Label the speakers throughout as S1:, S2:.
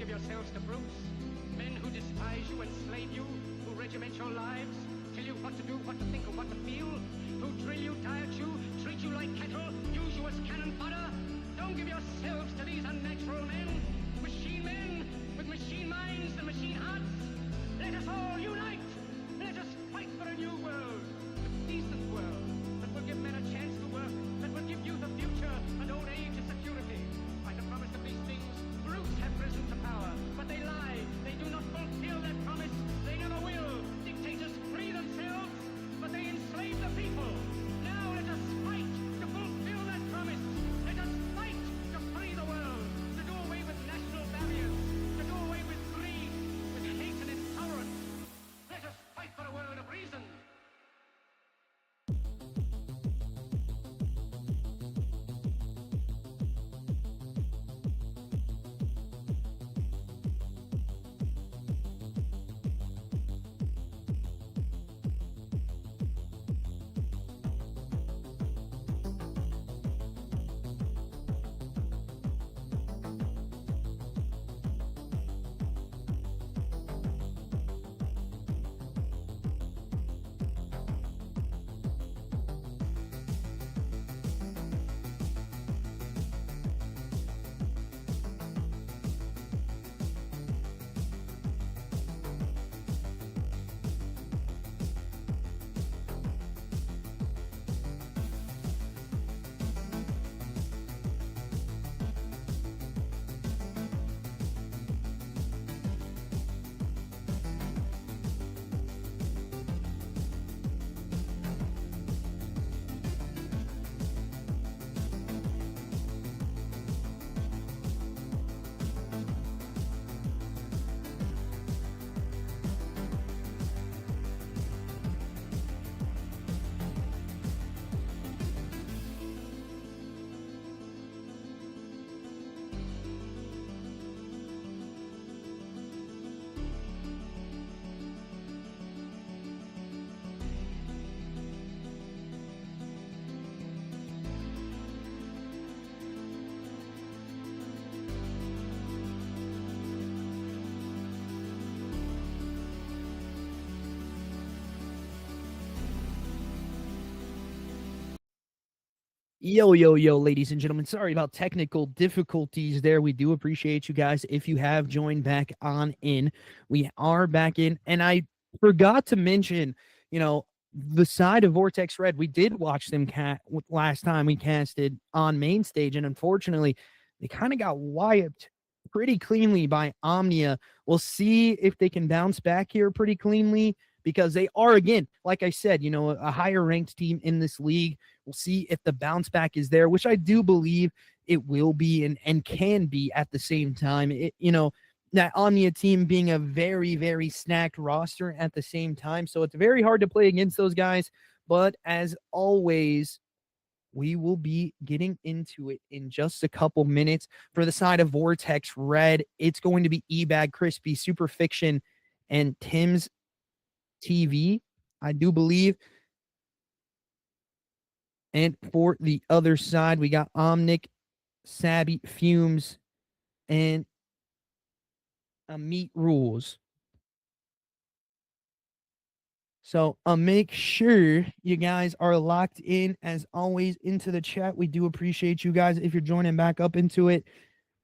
S1: give yourselves to brutes, men who despise you, enslave you, who regiment your lives, tell you what to do, what to think, and what to feel, who drill you, diet you, treat you like cattle, use you as cannon fodder. Don't give yourselves to these unnatural men with machine minds and machine hearts. Let us all unite. Let us fight for a new world, a decent world, that will give men a chance to work, that will give youth a future and old age a security. By the promise of these things, brutes have risen to power, but they lie. They do not fulfill their promise. They never will. Dictators free themselves, but they enslave the people. Now let us fight to fulfill that promise. Let us fight to free the world, to do away with national barriers, to do away with greed, with hate and intolerance. Let us fight for a world of reason.
S2: Yo, ladies and gentlemen. Sorry about technical difficulties there. We do appreciate you guys if you have joined back on in. We are back in, and I forgot to mention, the side of Vortex Red. We did watch them last time we casted on main stage, and unfortunately, they kind of got wiped pretty cleanly by Omnia. We'll see if they can bounce back here pretty cleanly, because they are, again, like I said, a higher ranked team in this league. We'll see if the bounce back is there, which I do believe it will be and can be at the same time. That Omnia team being a very, very stacked roster at the same time. So it's very hard to play against those guys. But as always, we will be getting into it in just a couple minutes. For the side of Vortex Red, it's going to be eBag, Crispy, Super Fiction, and Tim's TV, I do believe. And for the other side, we got Omnic, Sabby, Fumes, and Meat Rules. So make sure you guys are locked in, as always, into the chat. We do appreciate you guys if you're joining back up into it.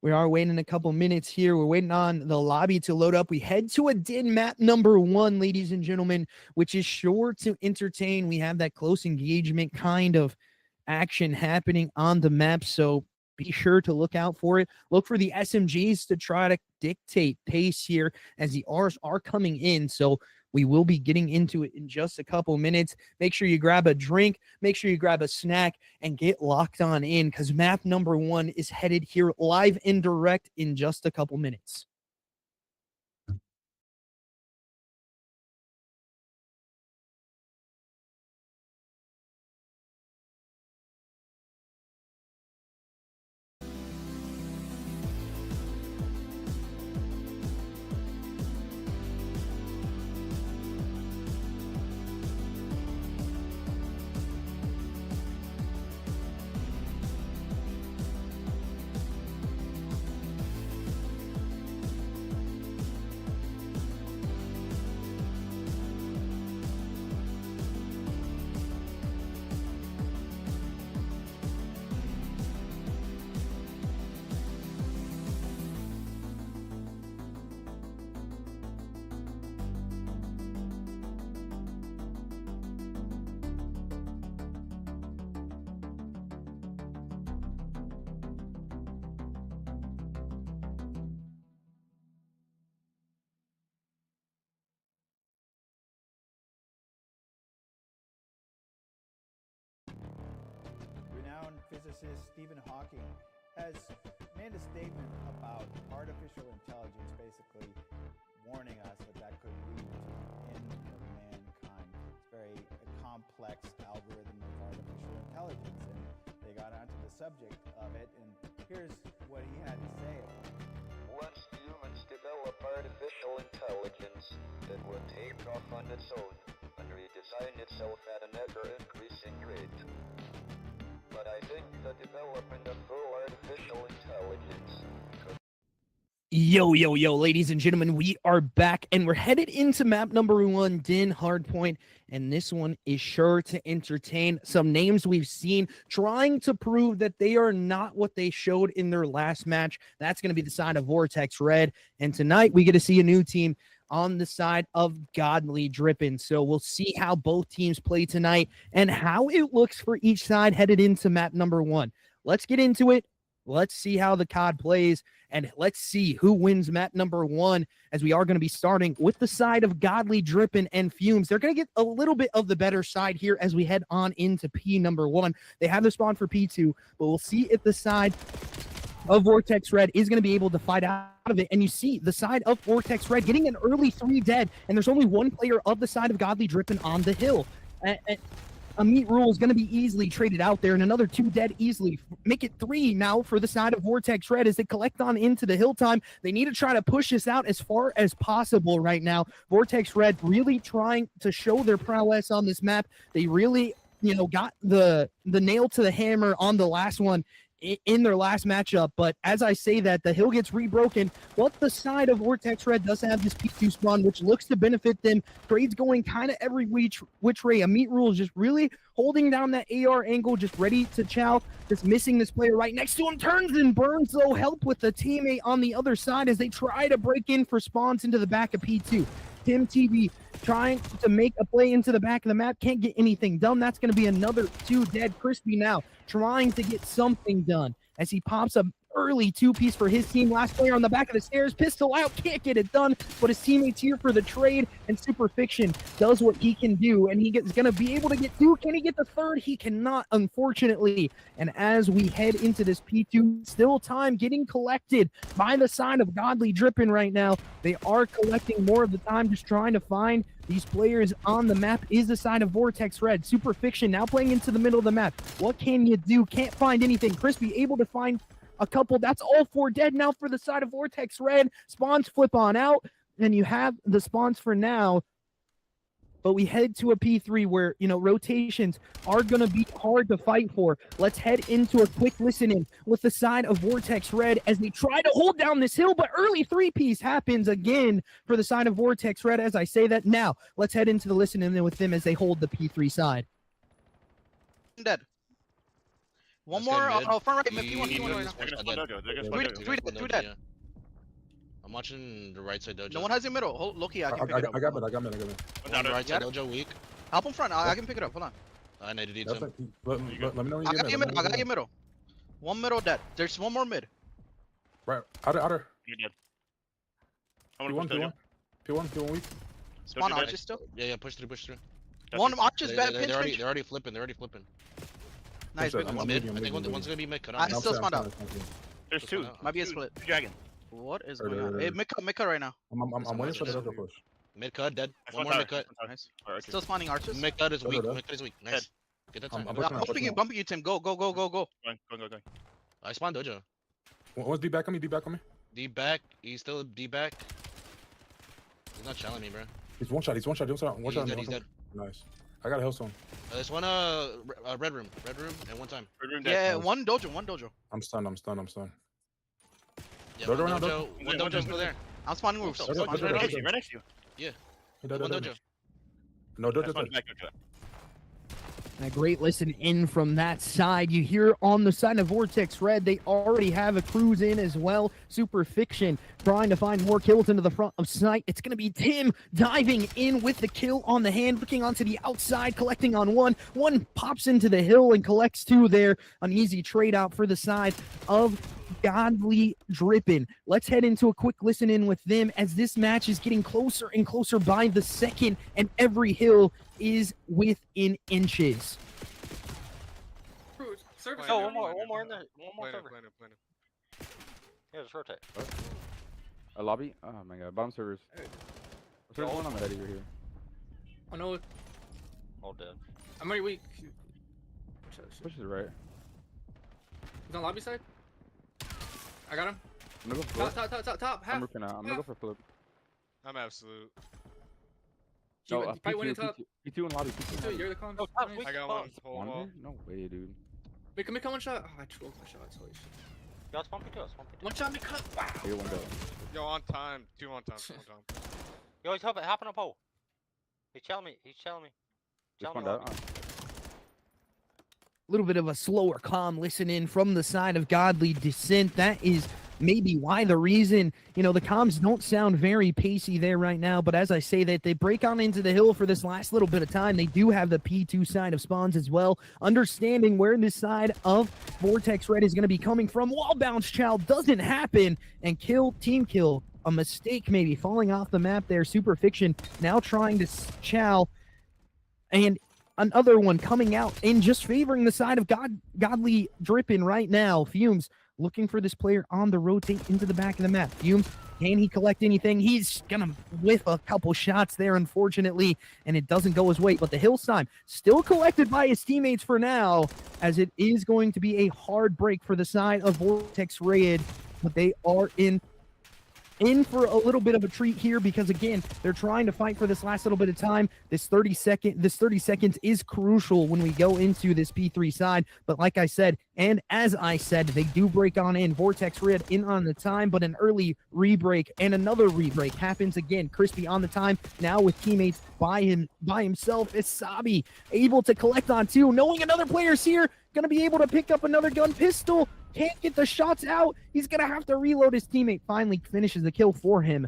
S2: We are waiting a couple minutes here. We're waiting on the lobby to load up. We head to a DIN map number 1, ladies and gentlemen, which is sure to entertain. We have that close engagement kind of action happening on the map, so be sure to look out for it. Look for the SMGs to try to dictate pace here as the Rs are coming in, so we will be getting into it in just a couple minutes. Make sure you grab a drink, make sure you grab a snack, and get locked on in, because map number 1 is headed here live and direct in just a couple minutes.
S3: physicist Stephen Hawking has made a statement about artificial intelligence, basically warning us that could lead to the end of mankind. It's very complex algorithm of artificial intelligence, and they got onto the subject of it, and here's what he had to say.
S4: Once humans develop artificial intelligence, it will take off on its own and redesign itself at an ever-increasing rate. But I think the development of full artificial intelligence could...
S2: Yo, ladies and gentlemen, we are back, and we're headed into map number 1, Din Hardpoint, and this one is sure to entertain some names we've seen trying to prove that they are not what they showed in their last match. That's going to be the side of VORTEX Red, and tonight we get to see a new team on the side of Godly DRIPN. So we'll see how both teams play tonight and how it looks for each side headed into map number 1. Let's get into it. Let's see how the COD plays, and let's see who wins map number 1, as we are going to be starting with the side of Godly DRIPN and Fumes. They're going to get a little bit of the better side here as we head on into P number 1. They have the spawn for P2, but we'll see if the side of VORTEX Red is going to be able to fight out of it. And you see the side of VORTEX Red getting an early 3 dead, and there's only one player of the side of Godly DRIPN on the hill. Amit Rule is going to be easily traded out there, and another 2 dead easily. Make it 3 now for the side of VORTEX Red as they collect on into the hill time. They need to try to push this out as far as possible right now. VORTEX Red really trying to show their prowess on this map. They really, got the nail to the hammer on the last one in their last matchup, but as I say that, the hill gets rebroken. But the side of VORTEX Red does have this P2 spawn, which looks to benefit them. Trades going kind of every which way. Amit Rule is just really holding down that AR angle, just ready to chow. Just missing this player right next to him. Turns and burns, though. Help with the teammate on the other side as they try to break in for spawns into the back of P2. Tim TV trying to make a play into the back of the map. Can't get anything done. That's going to be another 2 dead. Crispy now trying to get something done as he pops up early 2-piece for his team. Last player on the back of the stairs. Pistol out. Can't get it done, but his teammates here for the trade, and Super Fiction does what he can do, and he is going to be able to get 2. Can he get the 3rd? He cannot, unfortunately. And as we head into this P2, still time getting collected by the side of Godly DRIPN right now. They are collecting more of the time, just trying to find these players on the map. Is the side of VORTEX Red. Super Fiction now playing into the middle of the map. What can you do? Can't find anything. Crispy able to find a couple. That's all 4 dead now for the side of VORTEX Red. Spawns flip on out, and you have the spawns for now. But we head to a P3 where, rotations are going to be hard to fight for. Let's head into a quick listening with the side of VORTEX Red as they try to hold down this hill, but early 3-piece happens again for the side of VORTEX Red as I say that. Now, let's head into the listening with them as they hold the P3 side.
S5: Dead. One more, front right, P1 right now. 3 dead.
S6: I'm watching the right side dojo.
S5: No one has your middle. Hold, Loki, I can pick it up.
S7: I got mid.
S6: On the right side dojo weak.
S5: Help him front. I can pick it up. Hold on.
S6: I need to do
S7: Let me know when
S5: I
S7: you
S5: got
S7: get
S5: your
S7: mid.
S5: middle. I got your middle. One middle dead. There's one more mid.
S7: Right, outer.
S8: You're dead.
S7: P1 weak.
S5: Spawn arches still.
S6: Yeah, push through.
S5: One arches bad.
S6: They're already flipping.
S5: Nice.
S7: I'm
S6: Mid.
S7: medium,
S6: I think
S7: medium.
S6: one's gonna be mid cut
S5: I
S6: out.
S5: still spawned out.
S8: There's 2.
S5: Might be a split.
S8: Dragon.
S5: What is going on? Hey, mid cut right now.
S7: I'm waiting for the dojo push.
S6: Mid cut, dead.
S8: That's
S6: One more mid cut.
S5: Nice. Still spawning arches.
S6: Mid cut is weak.
S7: Dojo.
S6: Mid cut is weak. Nice. Get that time.
S7: I'm
S5: Bumping you, Tim. Go.
S8: Going.
S6: I spawned dojo.
S7: One's D back on me.
S6: D back. He's still D back. He's not challenging me, bro.
S7: He's one shot. One shot.
S6: He's dead.
S7: Nice. I got a hellstone.
S6: There's one red room, and one time.
S5: Yeah, one dojo.
S7: I'm stunned.
S6: Yeah,
S7: Dojo
S6: one
S7: now,
S6: dojo's still there.
S5: I'm spawning roofs.
S7: Dojo.
S8: Right next to you.
S7: He
S6: One dojo.
S7: No, dojo.
S2: A great listen in from that side. You hear on the side of VORTEX Red, they already have a cruise in as well. Super Fiction trying to find more kills into the front of sight. It's going to be Tim diving in with the kill on the hand, looking onto the outside, collecting on one. One pops into the hill and collects 2 there. An easy trade out for the side of Godly DRIPN. Let's head into a quick listen in with them as this match is getting closer and closer by the second, and every hill is within inches.
S9: Surface.
S8: No,
S9: surface.
S8: one more in there. One more server.
S9: Plan it.
S8: Yeah, just rotate.
S10: A lobby? Oh my god, bottom servers.
S9: Hey.
S10: There's one on the head over here.
S9: Oh no,
S8: All dead.
S9: I'm already weak.
S10: Push to the right.
S9: He's on lobby side. I got him.
S10: I'm gonna go for flip.
S9: Top. Half.
S10: I'm ripping out. I'm gonna go for flip.
S11: I'm absolute.
S9: He probably went in top.
S10: P2 in lobby. P2 in
S9: You're
S10: lobby.
S9: the con.
S8: Oh, top,
S9: Nice.
S8: weak.
S11: I got one whole
S10: One
S11: wall.
S10: there? No way, dude.
S9: Wait, can we come one shot? Oh, I trolled my shots. Holy shit.
S8: Y'all spawn P2, spawn P2.
S9: One shot, me cut. Wow.
S10: I get one down.
S11: Yo, on time. 2 on time. 2 on time.
S8: Yo, he's hopping up hole. He's telling me.
S10: Just
S8: Tell
S10: one
S8: me
S10: down.
S8: lobby.
S2: Little bit of a slower calm listen in from the side of Godly Descent. That is maybe why the reason, the comms don't sound very pacey there right now. But as I say that, they break on into the hill for this last little bit of time. They do have the P2 side of spawns as well. Understanding where this side of Vortex Red is going to be coming from. Wall bounce chow doesn't happen. And team kill. A mistake maybe falling off the map there. Super Fiction now trying to chow. And another one coming out and just favoring the side of Godly DRIPN right now. Fumes looking for this player on the rotate into the back of the map. Fumes, can he collect anything? He's going to whiff a couple shots there, unfortunately, and it doesn't go his way. But the Hillside still collected by his teammates for now, as it is going to be a hard break for the side of Vortex Red. But they are in for a little bit of a treat here because, again, they're trying to fight for this last little bit of time. This 30 seconds is crucial when we go into this P3 side. But like I said, and as I said, they do break on in. Vortex Red in on the time, but an early re-break and another re-break happens again. Crispy on the time, now with teammates by himself. It's Sabi able to collect on 2, knowing another player's here, going to be able to pick up another gun pistol. Can't get the shots out. He's going to have to reload. His teammate finally finishes the kill for him.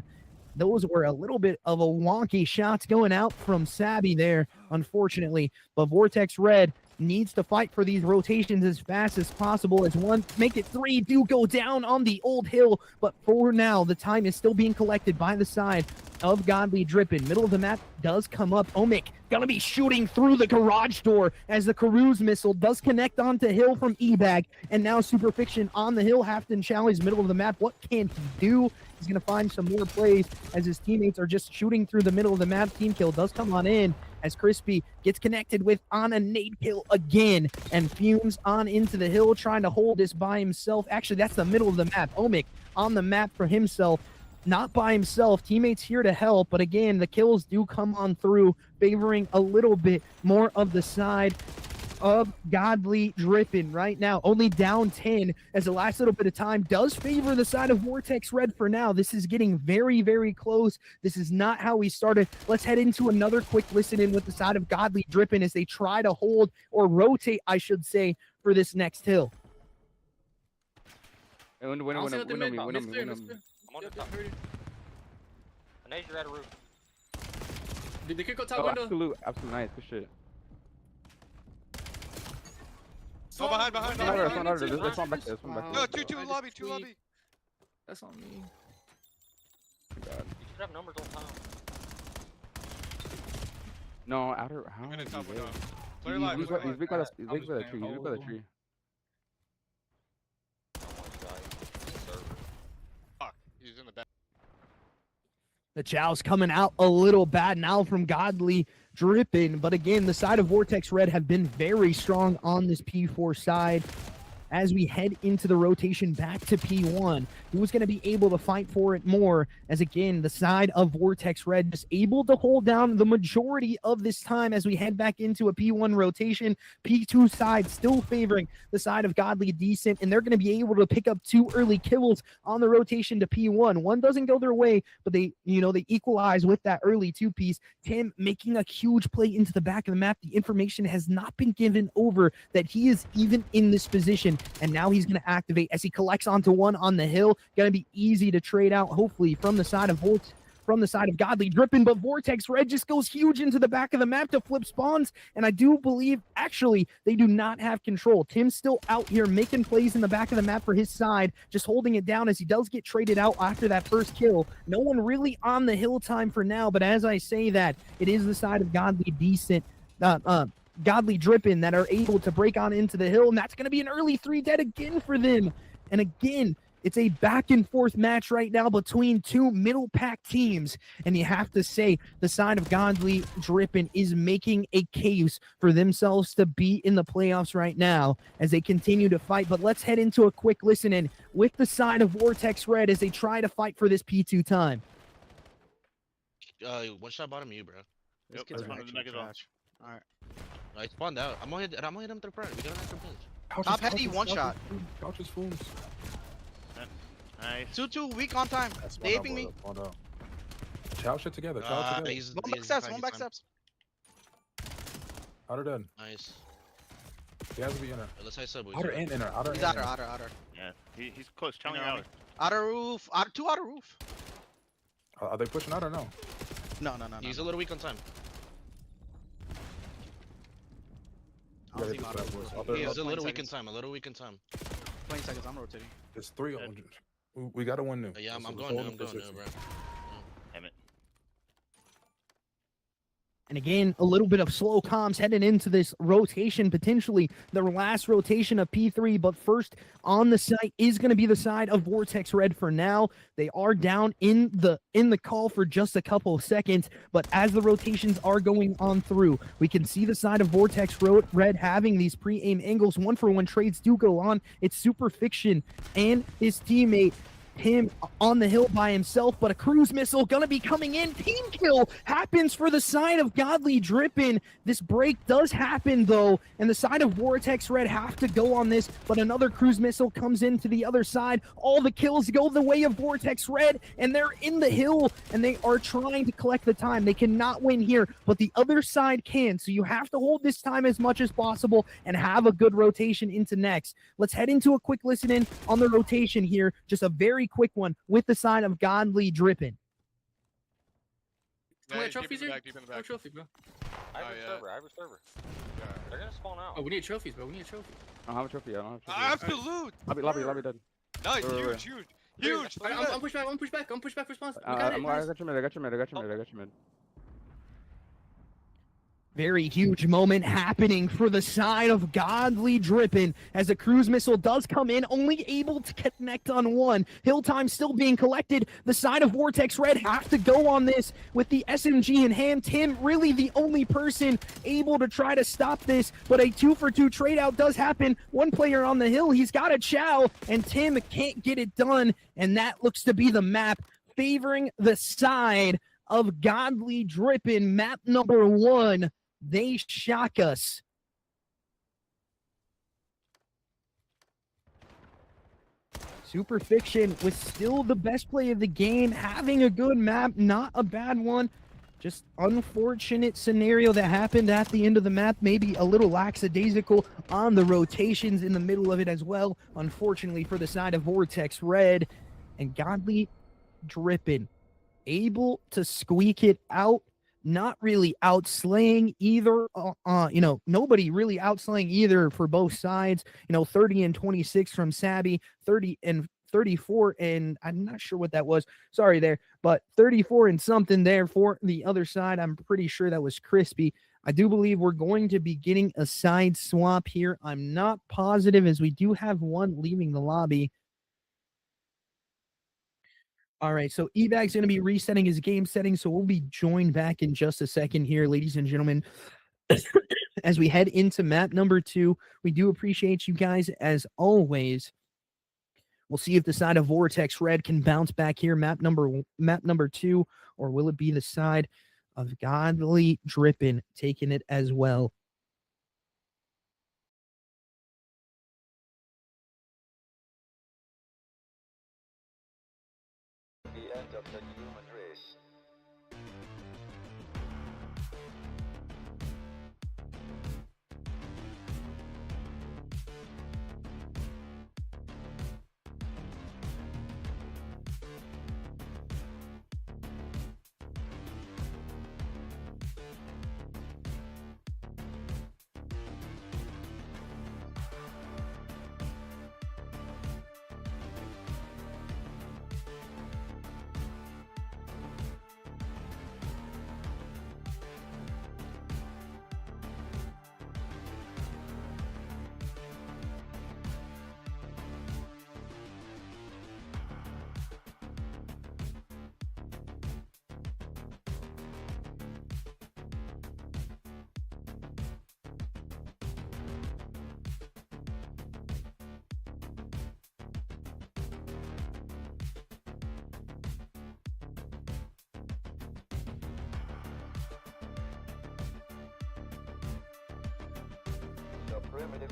S2: Those were a little bit of a wonky shots going out from Sabi there, unfortunately. But Vortex Red needs to fight for these rotations as fast as possible. As one, make it 3, do go down on the old hill. But for now, the time is still being collected by the side of Godly DRIPN. Middle of the map does come up. Omic gonna be shooting through the garage door as the Karuz missile does connect onto Hill from EBAG. And now Super Fiction on the hill. Hafton Challenge, middle of the map. What can he do? He's gonna find some more plays as his teammates are just shooting through the middle of the map. Team kill does come on in as Crispy gets connected with on a nade kill again, and Fumes on into the hill trying to hold this by himself. Actually, that's the middle of the map. Omic on the map for himself, not by himself. Teammates here to help, but again, the kills do come on through, favoring a little bit more of the side of Godly DRIPN right now. Only down 10 as the last little bit of time does favor the side of Vortex Red for now. This is getting very, very close. This is not how we started. Let's head into another quick listen in with the side of Godly DRIPN as they try to hold or rotate, I should say, for this next hill.
S10: Win on me.
S8: I'm on the top. I know you're at a roof.
S9: Did they kick out top
S10: Oh,
S9: window?
S10: absolute nice. Good shit.
S11: Oh, behind.
S10: There's one back there.
S11: No, 2 lobby, 2 lobby.
S9: That's on me.
S10: God.
S8: You should have numbers on time.
S10: No, outer. How?
S11: I'm gonna
S10: is
S11: top
S10: he
S11: window.
S10: there?
S11: Player
S10: He's
S11: live.
S10: big by the tree. He's big by the tree.
S11: Fuck. He's in the back.
S2: The chow's coming out a little bad now from Godly DRIPN, but again, the side of Vortex Red have been very strong on this P4 side. As we head into the rotation back to P1, who's going to be able to fight for it more? As again, the side of Vortex Red is able to hold down the majority of this time as we head back into a P1 rotation. P2 side still favoring the side of Godly Decent, and they're going to be able to pick up 2 early kills on the rotation to P1. One doesn't go their way, but they equalize with that early 2-piece. Tim making a huge play into the back of the map. The information has not been given over that he is even in this position. And now he's going to activate as he collects onto one on the hill. Going to be easy to trade out, hopefully, from the side of Godly DRIPN, but Vortex Red just goes huge into the back of the map to flip spawns, and I do believe, actually, they do not have control. Tim's still out here making plays in the back of the map for his side, just holding it down as he does get traded out after that first kill. No one really on the hill time for now, but as I say that, it is the side of Godly Decent, Godly DRIPN that are able to break on into the hill, and that's going to be an early 3 dead again for them. And again, it's a back and forth match right now between two middle pack teams. And you have to say the side of Godly DRIPN is making a case for themselves to be in the playoffs right now as they continue to fight. But let's head into a quick listen in with the side of Vortex Red as they try to fight for this P2 time.
S6: One shot bottom you, bro.
S5: This
S8: Yep,
S5: kid's
S8: that's
S5: actually
S8: one of the
S5: trash. Alright.
S6: I spawned out. I'm gonna hit him to the front. We got an extra pinch.
S5: Top heavy, one shot.
S7: Couches, fools.
S8: Nice.
S5: 2-2, weak on time. They aping me.
S7: Chow shit together. Chow together.
S5: One back steps, one back steps.
S7: Outer dead.
S6: Nice.
S7: He has to be in her.
S6: Let's high sub.
S7: Outer and inner. Outer
S5: He's
S7: and
S5: outer.
S8: Yeah, he's close. Challenge
S5: Coming on
S8: out.
S5: me. Outer roof. Two outer roof.
S7: Are they pushing out or no?
S5: No.
S6: He's a little weak on time.
S5: I don't see him outer roof.
S6: He's a
S5: 20
S6: little weak in
S5: seconds.
S6: time. A little weak in time.
S5: 20 seconds, I'm rotating.
S7: There's 3 on. We got to win new.
S6: Yeah, I'm
S7: Let's
S6: going
S7: hold
S6: new.
S7: them for 60.
S6: Bro.
S8: Damn it.
S2: And again, a little bit of slow comms heading into this rotation, potentially the last rotation of P3. But first on the site is going to be the side of Vortex Red for now. They are down in the call for just a couple of seconds, but as the rotations are going on through, we can see the side of Vortex Red having these pre-aim angles. 1-for-1 trades do go on. It's Super Fiction and his teammate him on the hill by himself, but a cruise missile gonna be coming in. Team kill happens for the side of Godly DRIPN. This break does happen though, and the side of Vortex Red have to go on this, but another cruise missile comes into the other side. All the kills go the way of Vortex Red, and they're in the hill, and they are trying to collect the time. They cannot win here, but the other side can, so you have to hold this time as much as possible and have a good rotation into next. Let's head into a quick listen in on the rotation here, just a very quick one with the side of Godly DRIPN.
S9: How many trophies here?
S11: Deep in the
S9: No
S11: back.
S9: trophy, bro.
S4: I have a server.
S11: Yeah.
S4: They're gonna spawn out.
S9: Oh, we need trophies, bro. We need a trophy.
S10: I don't have a trophy. I don't have a trophy.
S11: Absolute.
S10: Lobby dead.
S11: Nice.
S10: Wait.
S11: Huge.
S9: I'm push back. I'm push back for spawns.
S10: I got your mid.
S2: Very huge moment happening for the side of Godly DRIPN as a cruise missile does come in, only able to connect on one. Hill time still being collected. The side of Vortex Red have to go on this with the SMG in hand. Tim really the only person able to try to stop this, but a 2-for-2 trade out does happen. One player on the hill, he's got a chow, and Tim can't get it done, and that looks to be the map favoring the side of Godly DRIPN. Map number 1. They shock us. Super Fiction was still the best play of the game, having a good map, not a bad one. Just unfortunate scenario that happened at the end of the map, maybe a little lackadaisical on the rotations in the middle of it as well. Unfortunately for the side of Vortex Red, and Godly DRIPN able to squeak it out. Not really outslaying either, nobody really outslaying either for both sides. 30 and 26 from Sabby, 30 and 34, and I'm not sure what that was. Sorry there, but 34 and something there for the other side. I'm pretty sure that was Crispy. I do believe we're going to be getting a side swap here. I'm not positive as we do have one leaving the lobby. All right, so Ebag's going to be resetting his game settings, so we'll be joined back in just a second here, ladies and gentlemen. As we head into map number 2, we do appreciate you guys as always. We'll see if the side of Vortex Red can bounce back here, map number 2, or will it be the side of Godly DRIPN taking it as well?
S4: The end of the human race.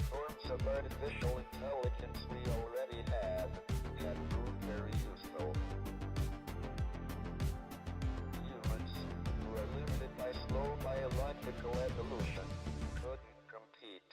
S4: forms of artificial intelligence we already have proved very useful. Humans, who are limited by slow biological evolution, couldn't compete.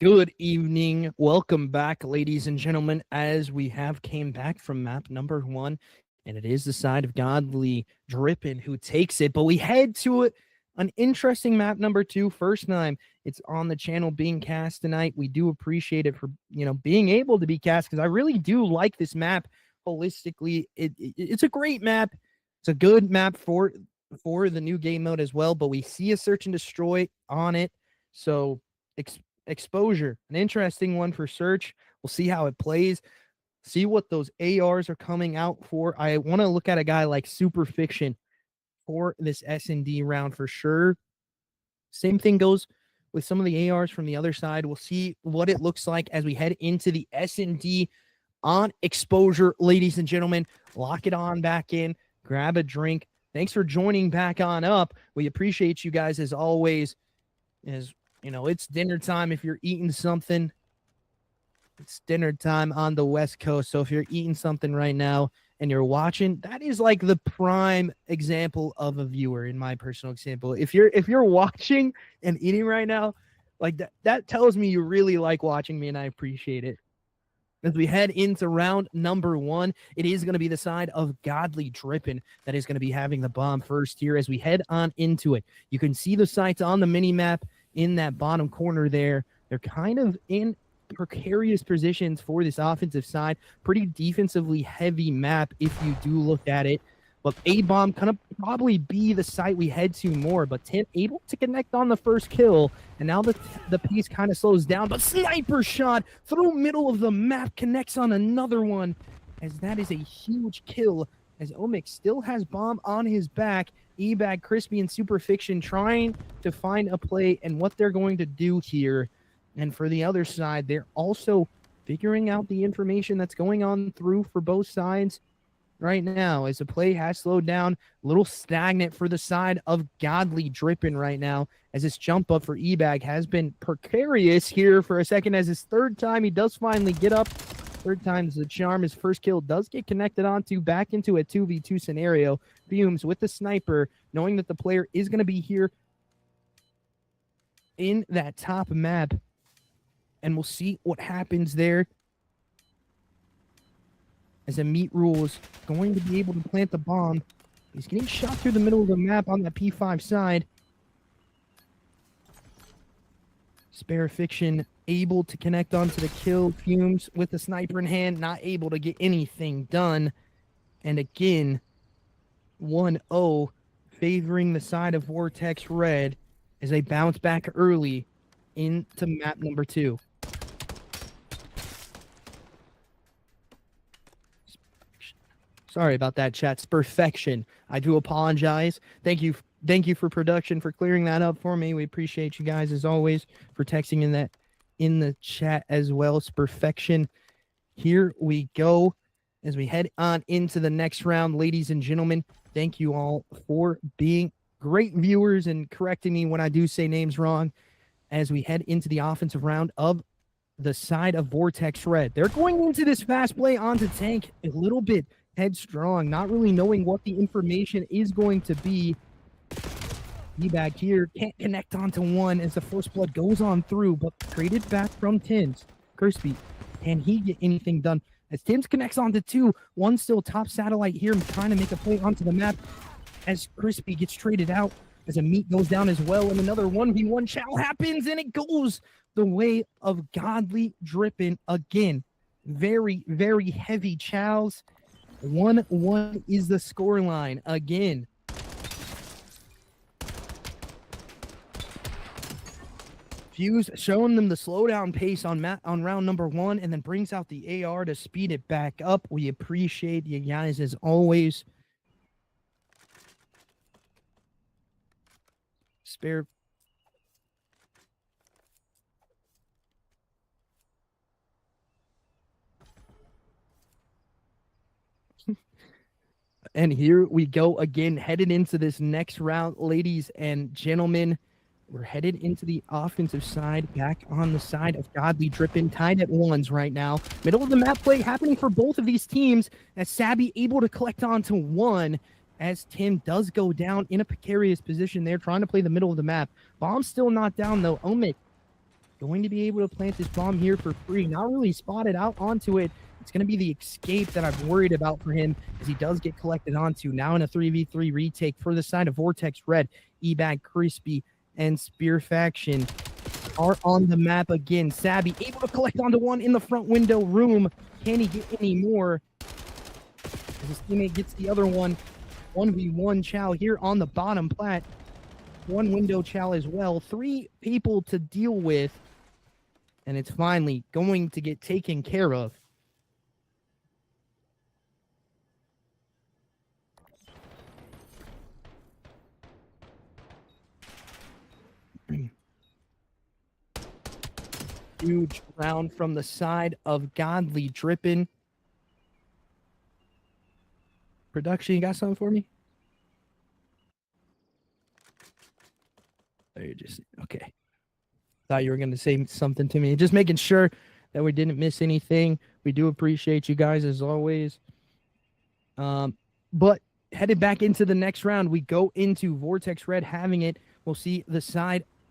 S2: Good evening. Welcome back, ladies and gentlemen, as we have came back from map number 1, and it is the side of Godly DRIPN who takes it, but we head to an interesting map number 2. First time it's on the channel being cast tonight. We do appreciate it for, being able to be cast, because I really do like this map holistically. It's a great map. It's a good map for the new game mode as well, but we see a search and destroy on it. So Exposure, an interesting one for search. We'll see how it plays, see what those ARs are coming out for. I want to look at a guy like Super Fiction for this S&D round for sure. Same thing goes with some of the ARs from the other side. We'll see what it looks like as we head into the S&D on Exposure. Ladies and gentlemen, lock it on back in, grab a drink. Thanks for joining back on up. We appreciate you guys as always. It's dinner time if you're eating something. It's dinner time on the West Coast. So if you're eating something right now and you're watching, that is like the prime example of a viewer, in my personal example. If you're watching and eating right now, like that tells me you really like watching me, and I appreciate it. As we head into round number 1, it is going to be the side of Godly DRIPN that is going to be having the bomb first here. As we head on into it, you can see the sights on the mini map in that bottom corner there. They're kind of in precarious positions for this offensive side. Pretty defensively heavy map if you do look at it. But A-bomb kind of probably be the site we head to more. But Tim able to connect on the first kill. And now the pace kind of slows down. But sniper shot through middle of the map connects on another one. As that is a huge kill. As Omic still has bomb on his back. EBAG, Crispy, and Super Fiction trying to find a play and what they're going to do here. And for the other side, they're also figuring out the information that's going on through for both sides right now, as the play has slowed down, a little stagnant for the side of Godly DRIPN right now, as this jump up for EBAG has been precarious here for a second. As his third time, he does finally get up. Third time's the charm. His first kill does get connected onto back into a 2v2 scenario. Fumes with the sniper, knowing that the player is going to be here in that top map. And we'll see what happens there. As a meat rules going to be able to plant the bomb. He's getting shot through the middle of the map on that P5 side. Spare Fiction able to connect onto the kill. Fumes with the sniper in hand, not able to get anything done. And again, 1-0 favoring the side of Vortex Red as they bounce back early into map number 2. Sorry about that, chat. It's perfection. I do apologize. Thank you for production for clearing that up for me. We appreciate you guys as always for texting in the chat as well. It's perfection. Here we go as we head on into the next round, ladies and gentlemen. Thank you all for being great viewers and correcting me when I do say names wrong. As we head into the offensive round of the side of Vortex Red, they're going into this fast play onto tank a little bit headstrong, not really knowing what the information is going to be. E-Bag here can't connect onto one as the first blood goes on through, but traded back from Tins. Crispy, can he get anything done? As Tins connects onto 2, one still top satellite here, trying to make a play onto the map as Crispy gets traded out, as a meat goes down as well, and another 1v1 chow happens, and it goes the way of Godly DRIPN again. Very, very heavy chows. 1-1 is the scoreline again. Fuse showing them the slowdown pace on round number 1, and then brings out the AR to speed it back up. We appreciate you guys as always. Spare. And here we go again, headed into this next round, ladies and gentlemen. We're headed into the offensive side, back on the side of Godly DRIPN, tied at 1s right now. Middle of the map play happening for both of these teams, as Sabby able to collect onto 1, as Tim does go down in a precarious position there, trying to play the middle of the map. Bomb's still not down, though. Omic going to be able to plant this bomb here for free. Not really spotted out onto it. It's going to be the escape that I'm worried about for him as he does get collected onto. Now in a 3v3 retake for the side of Vortex Red, EBAG, Crispy, and Spear Faction are on the map again. Sabby able to collect onto one in the front window room. Can he get any more? As his teammate gets the other one. 1v1 Chow here on the bottom plat. One window Chow as well. 3 people to deal with. And it's finally going to get taken care of. Huge round from the side of Godly DRIPN. Production, you got something for me? Oh, you just okay. Thought you were gonna say something to me. Just making sure that we didn't miss anything. We do appreciate you guys as always. But headed back into the next round, we go into Vortex Red having it. We'll see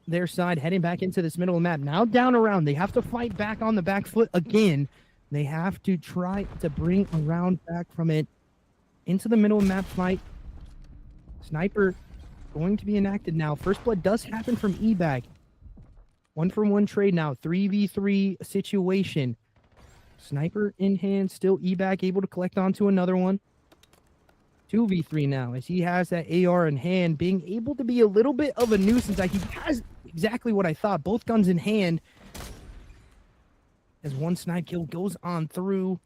S2: their side heading back into this middle of the map. Now down around. They have to fight back on the back foot again. They have to try to bring a round back from it into the middle of the map fight. Sniper going to be enacted now. First blood does happen from EBAG. 1-for-1 trade now. 3v3 situation. Sniper in hand. Still EBAG able to collect onto another one. 2v3 now as he has that AR in hand, being able to be a little bit of a nuisance. Like he has exactly what I thought, both guns in hand. As one snipe kill goes on through.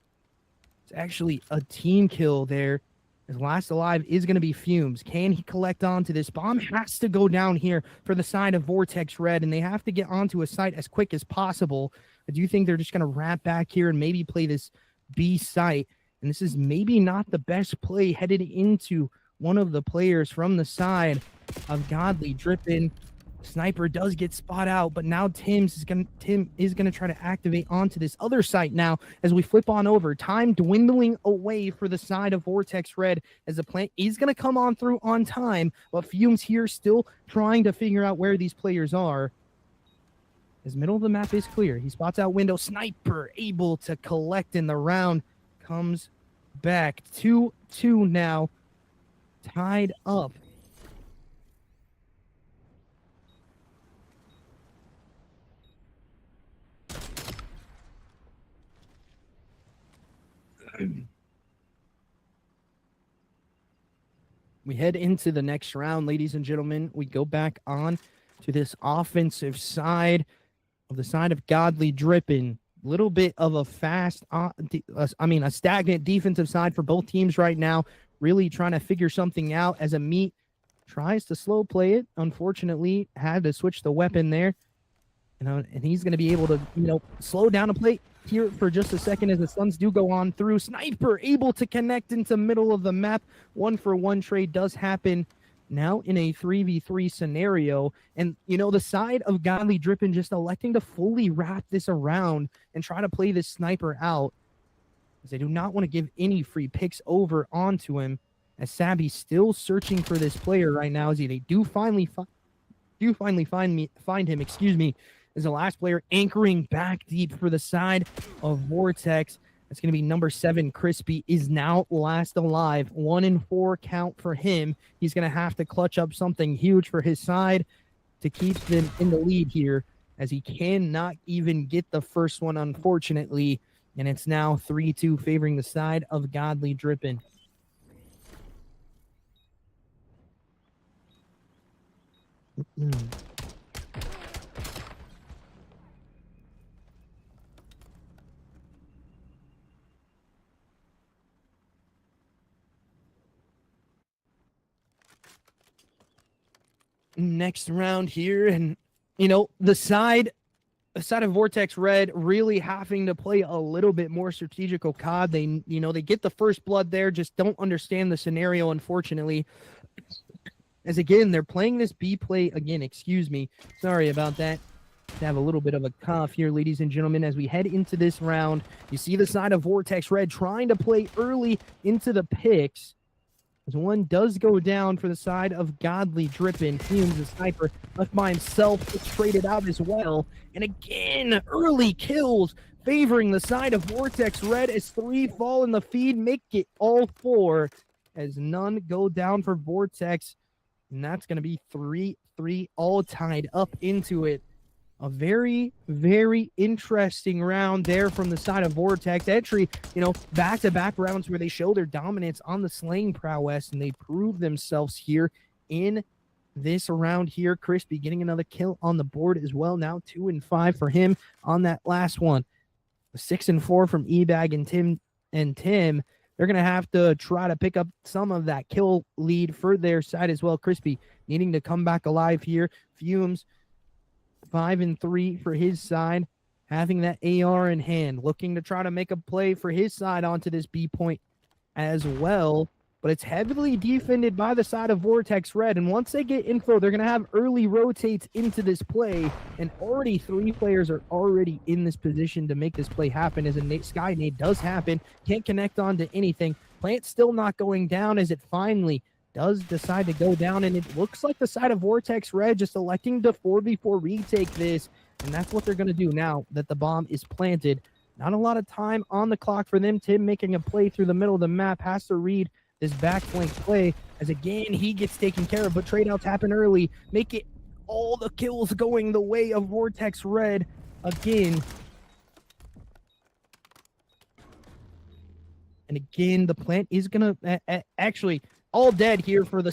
S2: It's actually a team kill there. As last alive is going to be Fumes. Can he collect onto this? Bomb has to go down here for the side of Vortex Red, and they have to get onto a site as quick as possible. I do think they're just going to wrap back here and maybe play this B site. And this is maybe not the best play headed into one of the players from the side of Godly DRIPN. Sniper does get spot out, but now Tim is gonna try to activate onto this other site now as we flip on over. Time dwindling away for the side of Vortex Red as the plant is gonna come on through on time, but Fumes here still trying to figure out where these players are. His middle of the map is clear. He spots out window. Sniper able to collect in the round. Comes back 2-2 now. Tied up. We head into the next round, ladies and gentlemen. We go back on to this offensive side of the side of Godly DRIPN. Little bit of a a stagnant defensive side for both teams right now. Really trying to figure something out as a Meat tries to slow play it. Unfortunately, had to switch the weapon there. And he's going to be able to, slow down a play here for just a second as the Suns do go on through. Sniper able to connect into middle of the map. 1-for-1 trade does happen now in a 3v3 scenario. And, the side of Godly DRIPN just electing to fully wrap this around and try to play this sniper out, as they do not want to give any free picks over onto him, as Sabby's still searching for this player right now, as they do finally find him, as the last player anchoring back deep for the side of Vortex. That's going to be number 7. Crispy is now last alive. 1-4 count for him. He's going to have to clutch up something huge for his side to keep them in the lead here, as he cannot even get the first one, unfortunately. And it's now 3-2 favoring the side of Godly DRIPN. Next round here, and the side of Vortex Red really having to play a little bit more strategical COD. They get the first blood there, just don't understand the scenario, unfortunately. As again, they're playing this B play again. Sorry about that. To have a little bit of a cough here, ladies and gentlemen, as we head into this round. You see the side of Vortex Red trying to play early into the picks. As one does go down for the side of Godly DRIPN. Fumes, the sniper, left by himself, gets traded out as well. And again, early kills favoring the side of Vortex Red as 3 fall in the feed, make it all 4 as none go down for Vortex. And that's going to be 3-3 all tied up into it. A very, very interesting round there from the side of Vortex. Entry, back-to-back rounds where they show their dominance on the slaying prowess, and they prove themselves here in this round here. Crispy getting another kill on the board as well. Now 2 and 5 for him on that last one. 6 and 4 from eBag and Tim. They're going to have to try to pick up some of that kill lead for their side as well. Crispy needing to come back alive here. Fumes, 5 and 3 for his side, having that AR in hand, looking to try to make a play for his side onto this B point as well. But it's heavily defended by the side of Vortex Red. And once they get info, they're going to have early rotates into this play. And already 3 players are already in this position to make this play happen as a Sky Nade does happen. Can't connect onto anything. Plant still not going down as it finally does decide to go down. And it looks like the side of Vortex Red just electing to 4v4 retake this. And that's what they're going to do now that the bomb is planted. Not a lot of time on the clock for them. Tim making a play through the middle of the map, has to read this back flank play as again he gets taken care of, but trade outs happen early, make it all the kills going the way of Vortex Red again. And again, the plant is gonna actually all dead here for the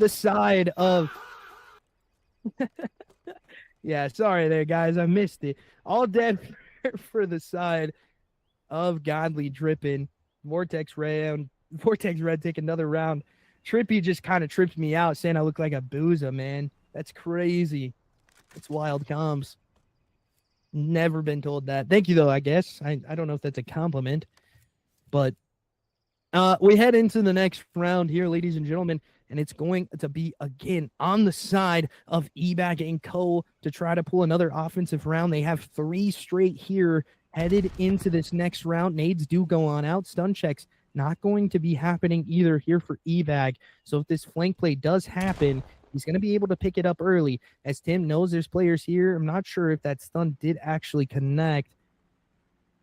S2: side of yeah, sorry there guys, I missed it. All dead for the side of Godly DRIPN. Vortex Red take another round. Trippy just kind of tripped me out saying I look like a booza, man. That's crazy. It's wild comms. Never been told that. Thank you, though, I guess. I don't know if that's a compliment. But we head into the next round here, ladies and gentlemen, and it's going to be, again, on the side of eBag and Co. to try to pull another offensive round. They have 3 straight here headed into this next round. Nades do go on out. Stun checks not going to be happening either here for eBag. So if this flank play does happen, he's going to be able to pick it up early. As Tim knows there's players here. I'm not sure if that stun did actually connect.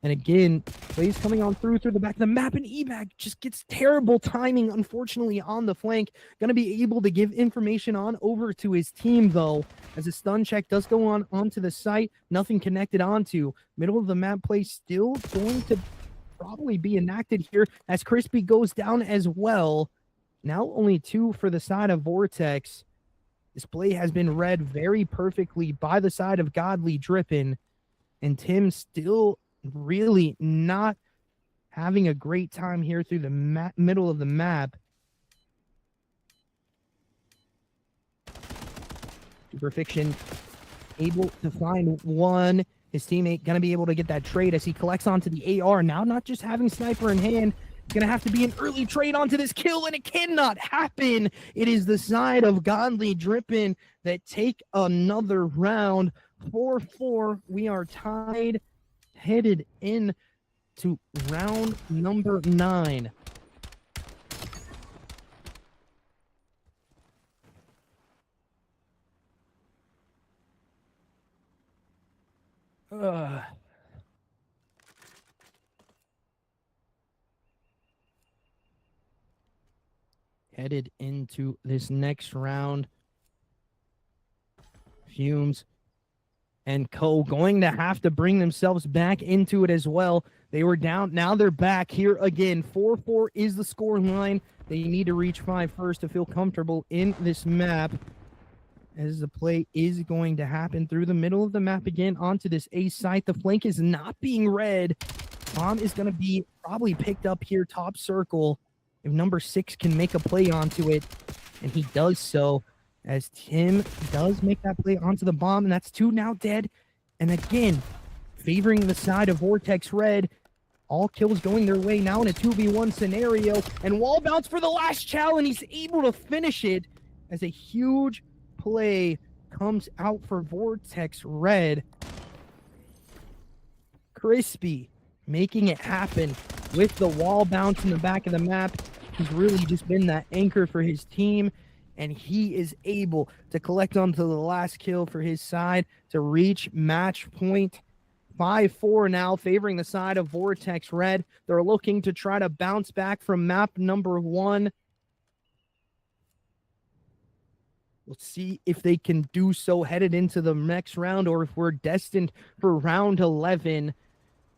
S2: And again, plays coming on through the back of the map, and eBag just gets terrible timing, unfortunately, on the flank. Going to be able to give information on over to his team, though, as a stun check does go on onto the site. Nothing connected onto. Middle of the map play still going to probably be enacted here as Crispy goes down as well. Now only 2 for the side of Vortex. This play has been read very perfectly by the side of Godly DRIPN, and Tim still really not having a great time here through the middle of the map. Superfiction able to find one. His teammate going to be able to get that trade as he collects onto the AR. Now not just having sniper in hand, going to have to be an early trade onto this kill, and it cannot happen. It is the side of Godly DRIPN that take another round. 4-4. We are tied, headed in to round number 9. Headed into this next round. Fumes and Co. going to have to bring themselves back into it as well. They were down. Now they're back here again. 4-4 is the score line. They need to reach 5 first to feel comfortable in this map, as the play is going to happen through the middle of the map again onto this A site. The flank is not being read. Bomb is going to be probably picked up here top circle if number 6 can make a play onto it, and he does so as Tim does make that play onto the bomb, and that's 2 now dead. And again, favoring the side of Vortex Red. All kills going their way now in a 2v1 scenario, and wall bounce for the last chow, and he's able to finish it as a huge play comes out for Vortex Red. Crispy making it happen with the wall bounce in the back of the map. He's really just been that anchor for his team, and he is able to collect onto the last kill for his side to reach match point. 5-4 now, favoring the side of Vortex Red. They're looking to try to bounce back from map number 1. We'll see if they can do so headed into the next round, or if we're destined for round 11.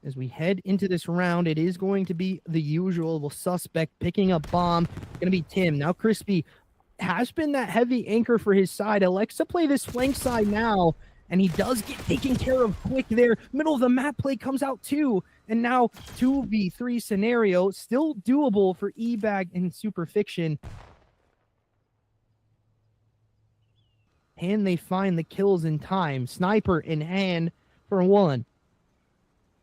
S2: As we head into this round, it is going to be the usual suspect picking up bomb. Going to be Tim. Now Crispy has been that heavy anchor for his side. Elects to play this flank side now, and he does get taken care of quick there. Middle of the map play comes out too, and now 2v3 scenario, still doable for eBag and Superfiction. Can they find the kills in time? Sniper in hand for 1.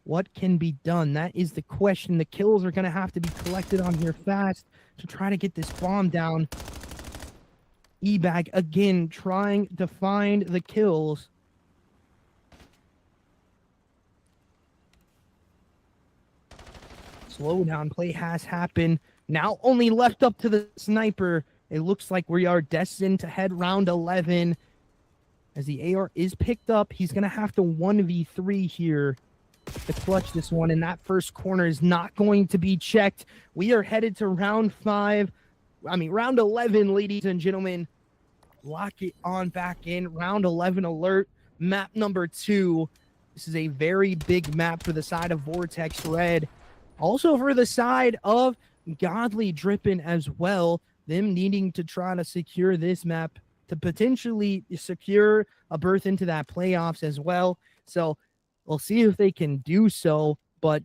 S2: What can be done? That is the question. The kills are going to have to be collected on here fast to try to get this bomb down. eBag again trying to find the kills. Slowdown play has happened. Now only left up to the sniper. It looks like we are destined to head round 11. As the AR is picked up, he's going to have to 1v3 here to clutch this one, and that first corner is not going to be checked. We are headed to round 11, ladies and gentlemen. Lock it on back in. Round 11 alert. Map number 2. This is a very big map for the side of Vortex Red. Also for the side of Godly DRIPN as well. Them needing to try to secure this map to potentially secure a berth into that playoffs as well. So we'll see if they can do so. But,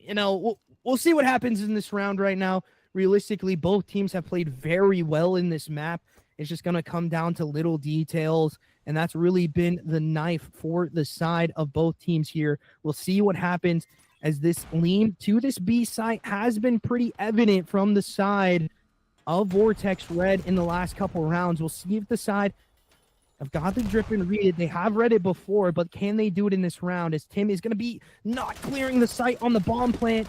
S2: we'll see what happens in this round right now. Realistically, both teams have played very well in this map. It's just going to come down to little details, and that's really been the knife for the side of both teams here. We'll see what happens, as this lean to this B site has been pretty evident from the side of Vortex Red in the last couple rounds. We'll see if the side of Godly DRIPN read it. They have read it before, but can they do it in this round, as Tim is going to be not clearing the site on the bomb plant,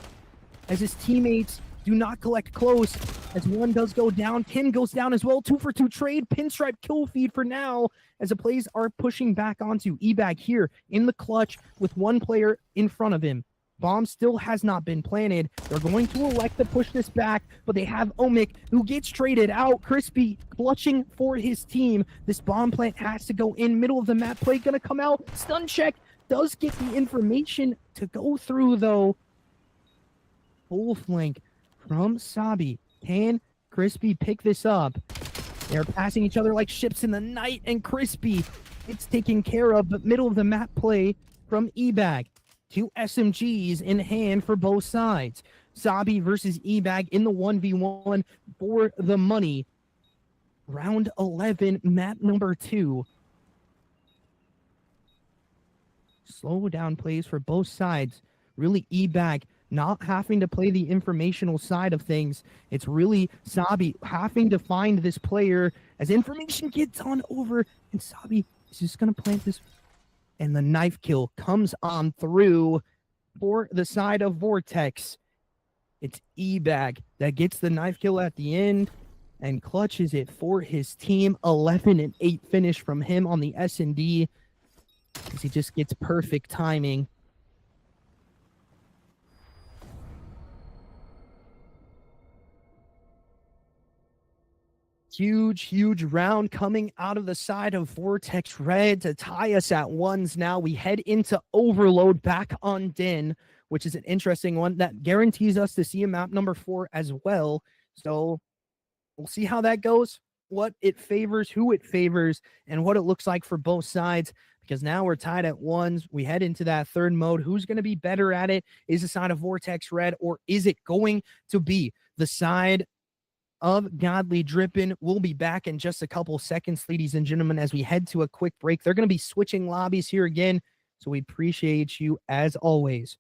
S2: as his teammates do not collect close, as one does go down. Tim goes down as well. 2-for-2 trade. Pinstripe kill feed for now, as the plays are pushing back onto eBag here in the clutch with one player in front of him. Bomb still has not been planted. They're going to elect to push this back, but they have Omic, who gets traded out. Crispy clutching for his team. This bomb plant has to go in. Middle of the map play going to come out. Stun check does get the information to go through, though. Full flank from Sabi. Can Crispy pick this up? They're passing each other like ships in the night, and Crispy, it's taken care of, but middle of the map play from eBag. 2 SMGs in hand for both sides. Sabi versus eBag in the 1v1 for the money. Round 11, map number 2. Slow down plays for both sides. Really eBag not having to play the informational side of things. It's really Sabi having to find this player as information gets on over, and Sabi is just going to plant this. And the knife kill comes on through for the side of Vortex. It's eBag that gets the knife kill at the end and clutches it for his team. 11-8 finish from him on the S&D, because he just gets perfect timing. Huge round coming out of the side of Vortex Red to tie us at 1s now. We head into Overload back on Den, which is an interesting one that guarantees us to see a map number 4 as well. So we'll see how that goes, what it favors, who it favors, and what it looks like for both sides, because now we're tied at 1s. We head into that third mode. Who's going to be better at it? Is the side of Vortex Red, or is it going to be the side of Godly DRIPN? We'll be back in just a couple seconds, ladies and gentlemen, as we head to a quick break. They're going to be switching lobbies here again, so we appreciate you as always.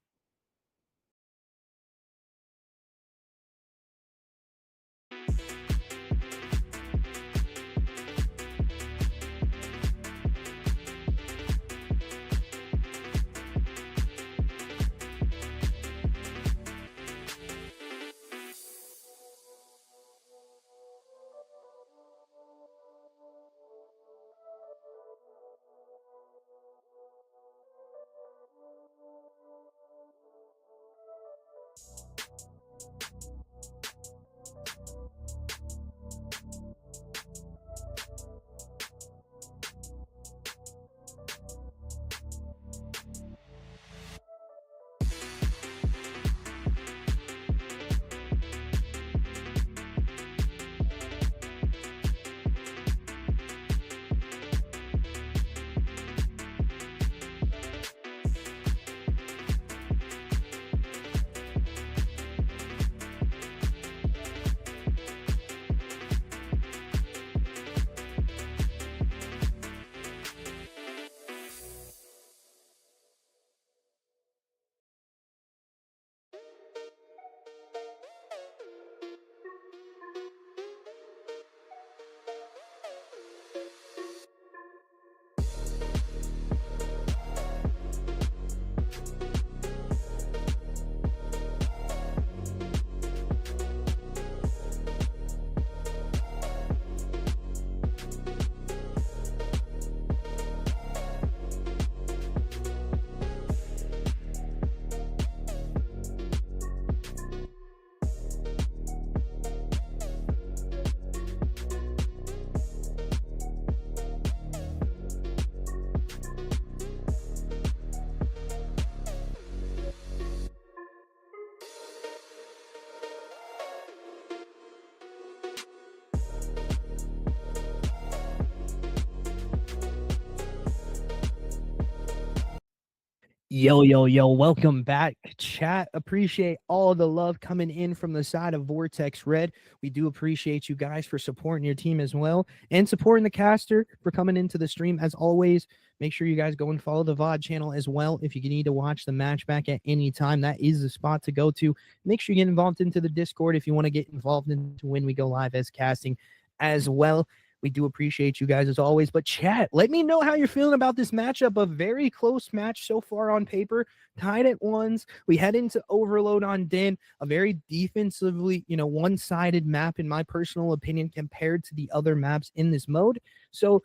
S2: Yo, welcome back, chat. Appreciate all the love coming in from the side of Vortex Red. We do appreciate you guys for supporting your team as well and supporting the caster for coming into the stream as always. Make sure you guys go and follow the VOD channel as well. If you need to watch the match back at any time, that is the spot to go to. Make sure you get involved into the Discord if you want to get involved into when we go live as casting as well. We do appreciate you guys as always. But chat, let me know how you're feeling about this matchup. A very close match so far on paper, tied at ones. We head into Overload on Den, a very defensively, one-sided map in my personal opinion compared to the other maps in this mode. So,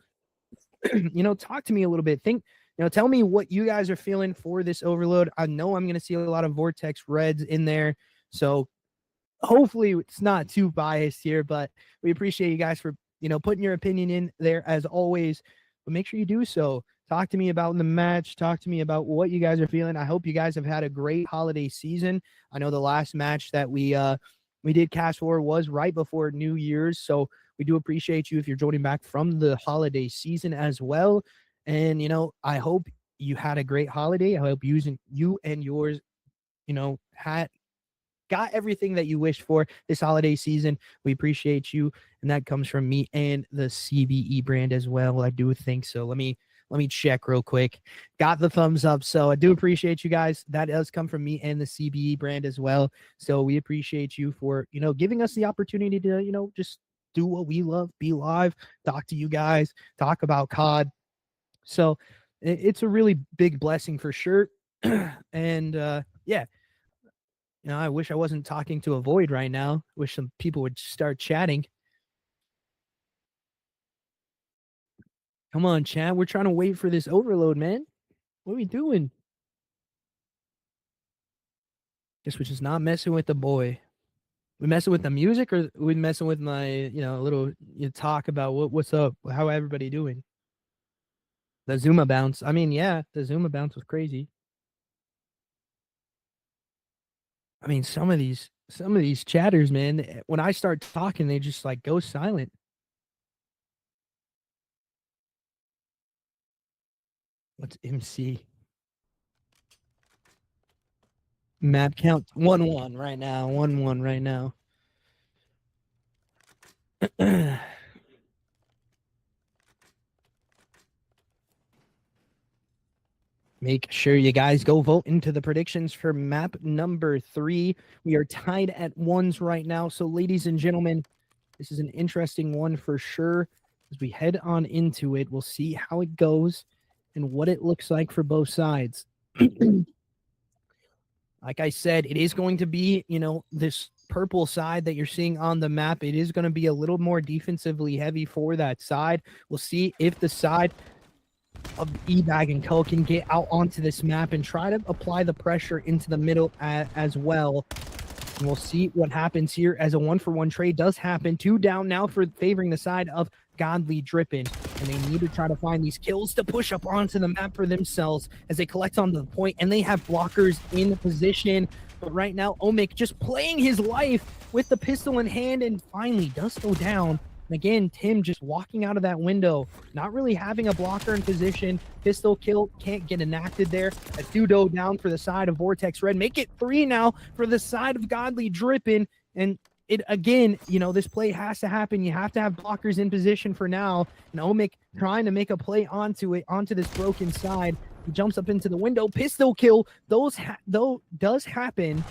S2: talk to me a little bit. Tell me what you guys are feeling for this Overload. I know I'm going to see a lot of Vortex Reds in there. So hopefully it's not too biased here, but we appreciate you guys for putting your opinion in there as always, but make sure you do so. Talk to me about the match. Talk to me about what you guys are feeling. I hope you guys have had a great holiday season. I know the last match that we did cast for was right before New Year's, so we do appreciate you if you're joining back from the holiday season as well. And I hope you had a great holiday. I hope you and yours, got everything that you wished for this holiday season. We appreciate you, and that comes from me and the CBE brand as well. I do think so. Let me check real quick. Got the thumbs up, so I do appreciate you guys. That does come from me and the CBE brand as well. So we appreciate you for giving us the opportunity to just do what we love, be live, talk to you guys, talk about COD. So it's a really big blessing for sure. And yeah. I wish I wasn't talking to a void right now. Wish some people would start chatting. Come on, chat. We're trying to wait for this overload, man. What are we doing? Guess we're just not messing with the boy. We messing with the music, or we messing with my, little talk about what's up, how everybody doing? The Zuma bounce. I mean, yeah, the Zuma bounce was crazy. I mean, some of these chatters, man, when I start talking, they just go silent. What's MC? Map count 1-1 right now. 1-1 right now. Make sure you guys go vote into the predictions for map number 3. We are tied at ones right now. So, ladies and gentlemen, this is an interesting one for sure. As we head on into it, we'll see how it goes and what it looks like for both sides. Like I said, it is going to be, this purple side that you're seeing on the map. It is going to be a little more defensively heavy for that side. We'll see if the side of E-Bag and Co can get out onto this map and try to apply the pressure into the middle as well. And we'll see what happens here as a 1-for-1 trade does happen. 2 down now for favoring the side of Godly DRIPN. And they need to try to find these kills to push up onto the map for themselves as they collect onto the point, and they have blockers in position. But right now, Omic just playing his life with the pistol in hand and finally does go down. Again, Tim just walking out of that window, not really having a blocker in position. Pistol kill can't get enacted there. A Dudo down for the side of Vortex Red. Make it 3 now for the side of Godly DRIPN. And it again, this play has to happen. You have to have blockers in position for now. And Omic trying to make a play onto this broken side. He jumps up into the window. Pistol kill. Does happen.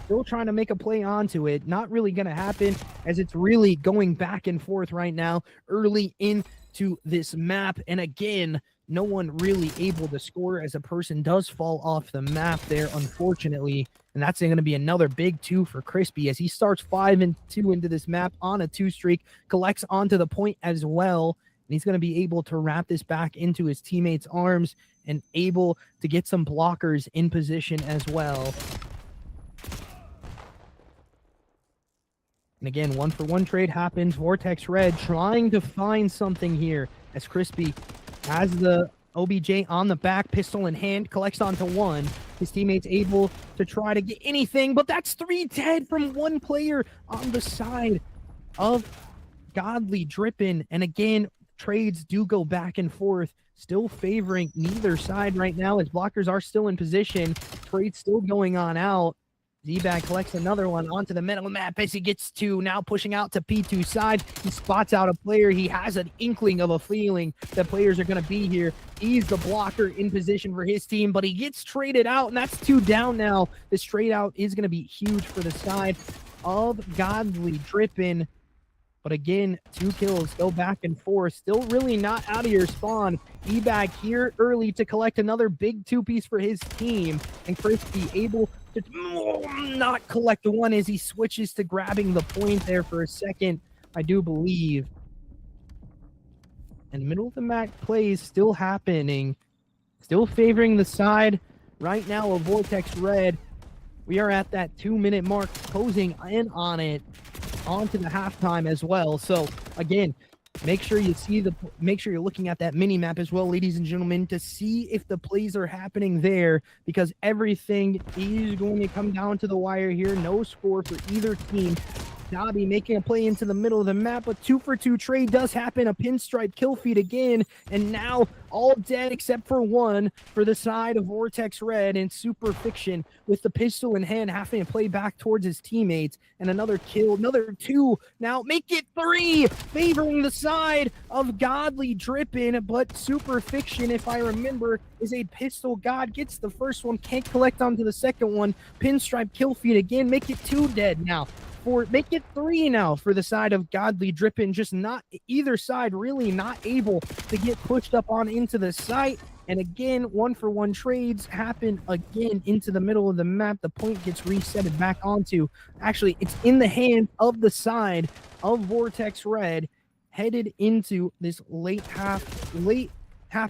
S2: Still trying to make a play onto it. Not really going to happen, as it's really going back and forth right now early into this map. And again, no one really able to score as a person does fall off the map there, unfortunately. And that's going to be another big 2 for Crispy as he starts 5-2 into this map on a 2 streak, collects onto the point as well. And he's going to be able to wrap this back into his teammates' arms and able to get some blockers in position as well. And again, 1-for-1 trade happens. Vortex Red trying to find something here as Crispy has the OBJ on the back, pistol in hand, collects onto 1. His teammates able to try to get anything, but that's 3 dead from 1 player on the side of Godly DRIPN. And again, trades do go back and forth. still favoring neither side right now as blockers are still in position. Trade still going on out. D-Bag collects another one onto the middle map as he gets to now pushing out to P2 side. He spots out a player. He has an inkling of a feeling that players are going to be here. He's the blocker in position for his team, but he gets traded out, and that's 2 down now. This trade out is going to be huge for the side of Godly DRIPN. But again, 2 kills go back and forth. Still really not out of your spawn. E-Bag here early to collect another big 2-piece for his team. And Crispy able to not collect the one as he switches to grabbing the point there for a second, I do believe. And middle of the map plays still happening. Still favoring the side right now of VORTEX Red. We are at that 2-minute mark, closing in on it. Onto the halftime as well. So again, make sure you're looking at that mini map as well, ladies and gentlemen, to see if the plays are happening there, because everything is going to come down to the wire here. No score for either team. Dobby making a play into the middle of the map, but 2-for-2 trade does happen. A pinstripe kill feed again, and now all dead except for one for the side of VORTEX Red, and Super Fiction with the pistol in hand having to play back towards his teammates, and another kill, another 2. Now make it 3, favoring the side of Godly DRIPN, but Super Fiction, if I remember, is a pistol god, gets the first one, can't collect onto the second one. Pinstripe kill feed again, make it 2 dead now. Make it 3 now for the side of Godly DRIPN. Just not either side really not able to get pushed up on into the site. And again, 1-for-1 trades happen again into the middle of the map. The point gets resetted back onto. Actually, it's in the hand of the side of VORTEX Red, headed into this late half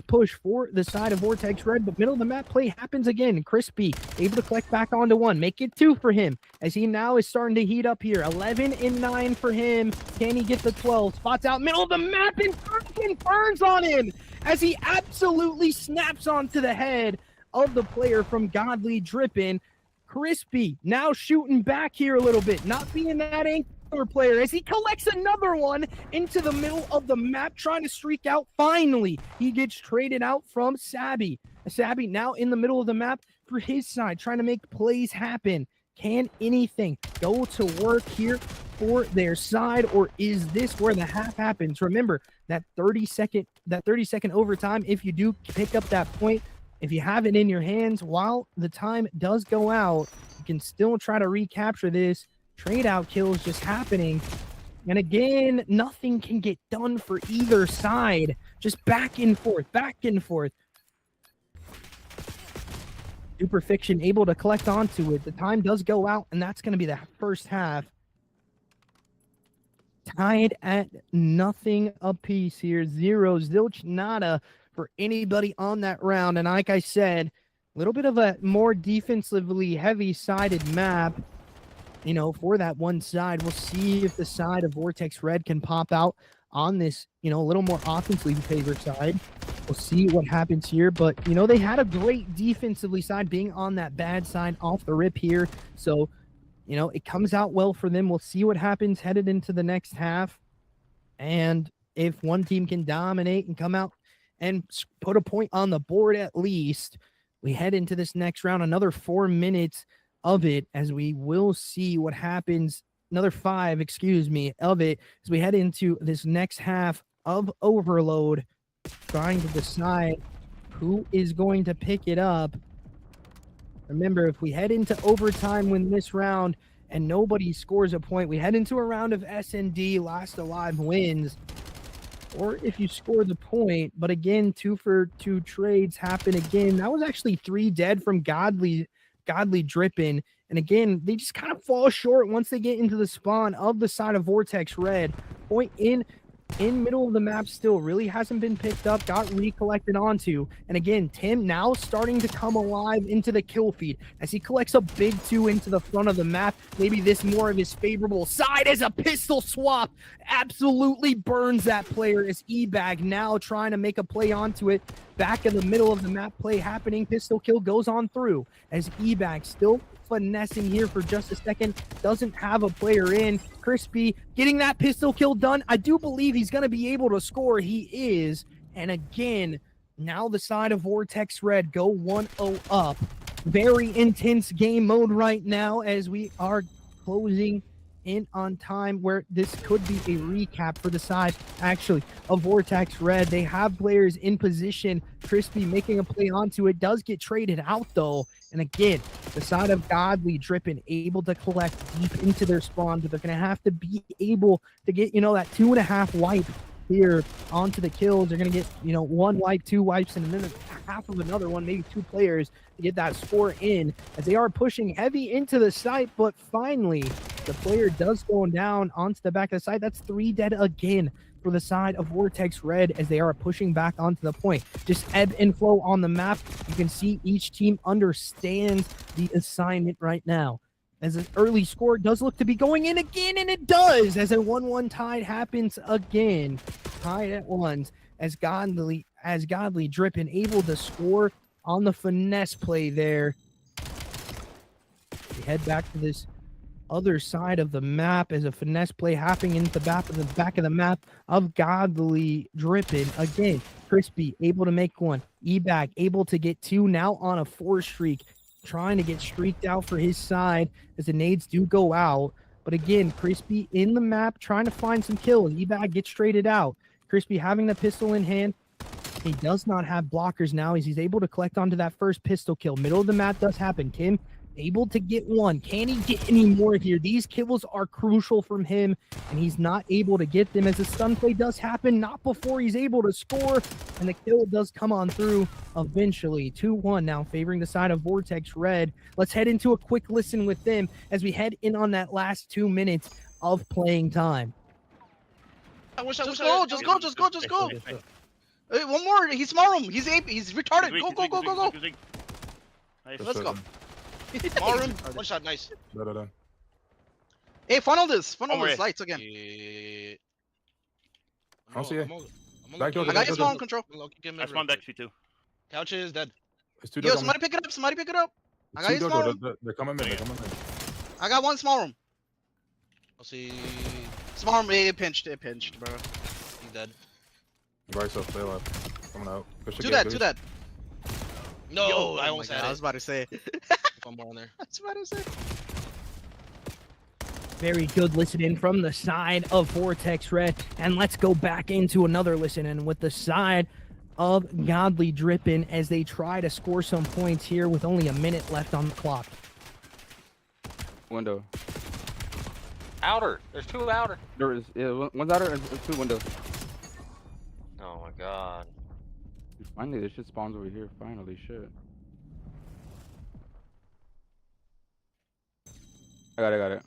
S2: push for the side of VORTEX Red, but middle of the map play happens again. Crispy able to collect back onto 1, make it 2 for him as he now is starting to heat up here. 11 and 9 for him. Can he get the 12? Spots out middle of the map and freaking burns on him as he absolutely snaps onto the head of the player from Godly DRIPN. Crispy now shooting back here a little bit, not being that anchor player as he collects another one into the middle of the map, trying to streak out. Finally, he gets traded out from Sabby. Sabby now in the middle of the map for his side, trying to make plays happen. Can anything go to work here for their side, or is this where the half happens? Remember that 30-second overtime, if you do pick up that point, if you have it in your hands while the time does go out, you can still try to recapture this. Trade out kills just happening. And again, nothing can get done for either side. Just back and forth, back and forth. Super Fiction able to collect onto it. The time does go out, and that's going to be the first half. Tied at nothing apiece here. 0, zilch, nada for anybody on that round. And like I said, a little bit of a more defensively heavy-sided map. You know, for that one side. We'll see if the side of VORTEX Red can pop out on this, you know, a little more offensively favored side. We'll see what happens here. But, you know, they had a great defensively side being on that bad side off the rip here. So, you know, it comes out well for them. We'll see what happens headed into the next half. And if one team can dominate and come out and put a point on the board at least, we head into this next round. Another 4 minutes of it, as we will see what happens. Another 5, of it as we head into this next half of Overload, trying to decide who is going to pick it up. Remember, if we head into overtime win this round and nobody scores a point, we head into a round of S&D, last alive wins. Or if you score the point, but again, 2-for-2 trades happen again. That was actually 3 dead from Godly DRIPN, and again, they just kind of fall short once they get into the spawn of the side of VORTEX Red. Point in middle of the map still really hasn't been picked up, got recollected onto, and again, Tim now starting to come alive into the kill feed as he collects a big 2 into the front of the map. Maybe this more of his favorable side as a pistol swap absolutely burns that player as E-Bag now trying to make a play onto it. Back in the middle of the map play happening, pistol kill goes on through as E-Bag still finessing here for just a second, doesn't have a player in. Crispy getting that pistol kill done. I do believe he's going to be able to score. He is. And again, Now the side of Vortex Red go 1-0 up. Very intense game mode right now as we are closing in on time where this could be a recap for the side, actually, of Vortex Red. They have players in position. Crispy making a play onto it. Does get traded out, though. And again, the side of Godly DRIPN able to collect deep into their spawn, but they're going to have to be able to get, that 2.5 wipe here onto the kills. They're going to get, 1 wipe, 2 wipes, and then half of another one, maybe 2 players to get that score in as they are pushing heavy into the site. But finally, the player does go down onto the back of the site. That's 3 dead again for the side of Vortex Red as they are pushing back onto the point. Just ebb and flow on the map. You can see each team understands the assignment right now. As an early score does look to be going in again, and it does, as a 1-1 tie happens again. Tied at 1 as Godly DRIPN able to score on the finesse play there. We head back to this other side of the map as a finesse play happening into the back of the map of Godly DRIPN. Again, Crispy able to make 1. EBAG able to get 2, now on a 4 streak. Trying to get streaked out for his side as the nades do go out. But again, Crispy in the map trying to find some kills. EBAG gets traded out. Crispy having the pistol in hand. He does not have blockers now as he's able to collect onto that first pistol kill. Middle of the map does happen. Kim able to get 1. Can he get any more here? These kills are crucial from him, and he's not able to get them as the stun play does happen, not before he's able to score, and the kill does come on through eventually. 2-1 now favoring the side of Vortex Red. Let's head into a quick listen with them as we head in on that last 2 minutes of playing time.
S5: Just go. Hey, one more. He's small room. He's retarded. Go. Let's go.
S6: Small room. 1 shot. Nice.
S7: Done.
S5: Hey, funnel this lights again.
S6: I
S7: don't see it. Back door,
S5: I got your small room control.
S8: That's one back to you too.
S6: Couch is dead.
S7: It's 2
S5: Yo,
S7: doors.
S5: somebody pick it up. I got your small room.
S7: They're coming in.
S5: I got 1 small room.
S6: I'll see.
S5: Small room. It pinched, bro.
S6: He's dead.
S7: Right, so stay alive. Coming out.
S5: Do that.
S6: No,
S5: Yo,
S6: I almost had it.
S5: I was about to say.
S6: One more on there.
S5: I was about to say.
S2: Very good listening from the side of Vortex Red. And let's go back into another listening with the side of Godly DRIPN as they try to score some points here with only a minute left on the clock.
S10: Window.
S8: Outer. There's 2 outer.
S10: There is, one's outer and 2 windows.
S8: Oh my god.
S10: Finally, this shit spawns over here. Finally, shit. I got it.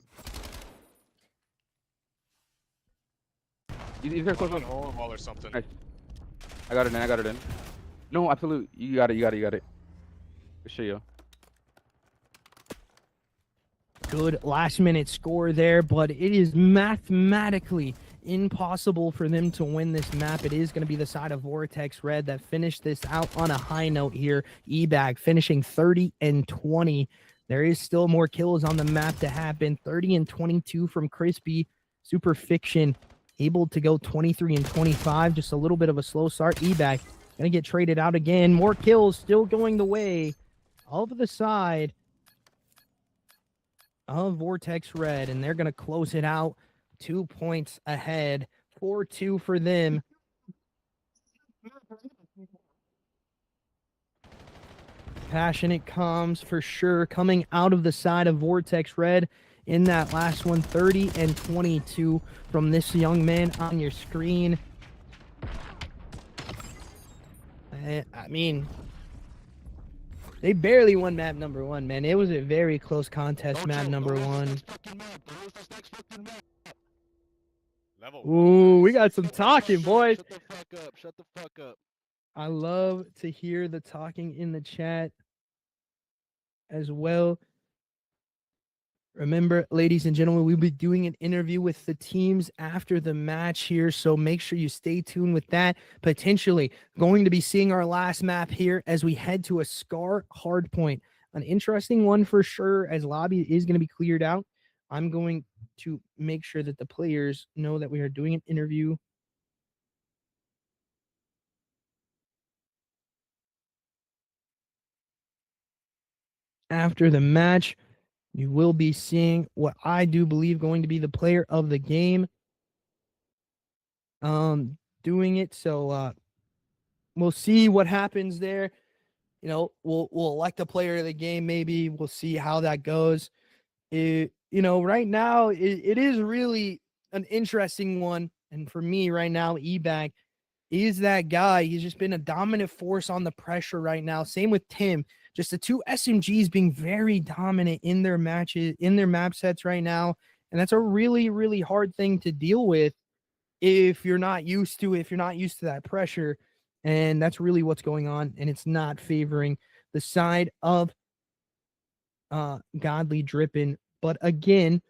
S10: He's there close.
S11: On a wall or something.
S10: Nice. I got it in. No, absolute. You got it. Good shit, yo.
S2: Good last-minute score there, but it is mathematically impossible for them to win this map. It is going to be the side of Vortex Red that finished this out on a high note here. EBAG finishing 30-20. There is still more kills on the map to happen. 30-22 from Crispy. Super Fiction able to go 23-25. Just a little bit of a slow start. EBAG going to get traded out again. More kills still going the way of the side of Vortex Red, and they're going to close it out 2 points ahead. 4-2 for them. Passionate comms for sure coming out of the side of Vortex Red in that last one. 30-22 from this young man on your screen. I mean, they barely won map number 1, man. It was a very close contest, map number 1. Ooh, we got some talking, boys.
S12: Shut the fuck up.
S2: I love to hear the talking in the chat as well. Remember, ladies and gentlemen, we'll be doing an interview with the teams after the match here, so make sure you stay tuned with that. Potentially going to be seeing our last map here as we head to a Scar hardpoint. An interesting one for sure, as lobby is going to be cleared out. I'm going to make sure that the players know that we are doing an interview after the match, you will be seeing what I do believe going to be the player of the game. Doing it. So we'll see what happens there. You know, we'll elect a player of the game. Maybe we'll see how that goes. Right now it is really an interesting one, and for me right now, EBAG is that guy. He's just been a dominant force on the pressure right now. Same with Tim. Just the two SMGs being very dominant in their matches, in their map sets right now, and that's a really, really hard thing to deal with if you're not used to it, if you're not used to that pressure. And that's really what's going on, and it's not favoring the side of Godly DRIPN. But again,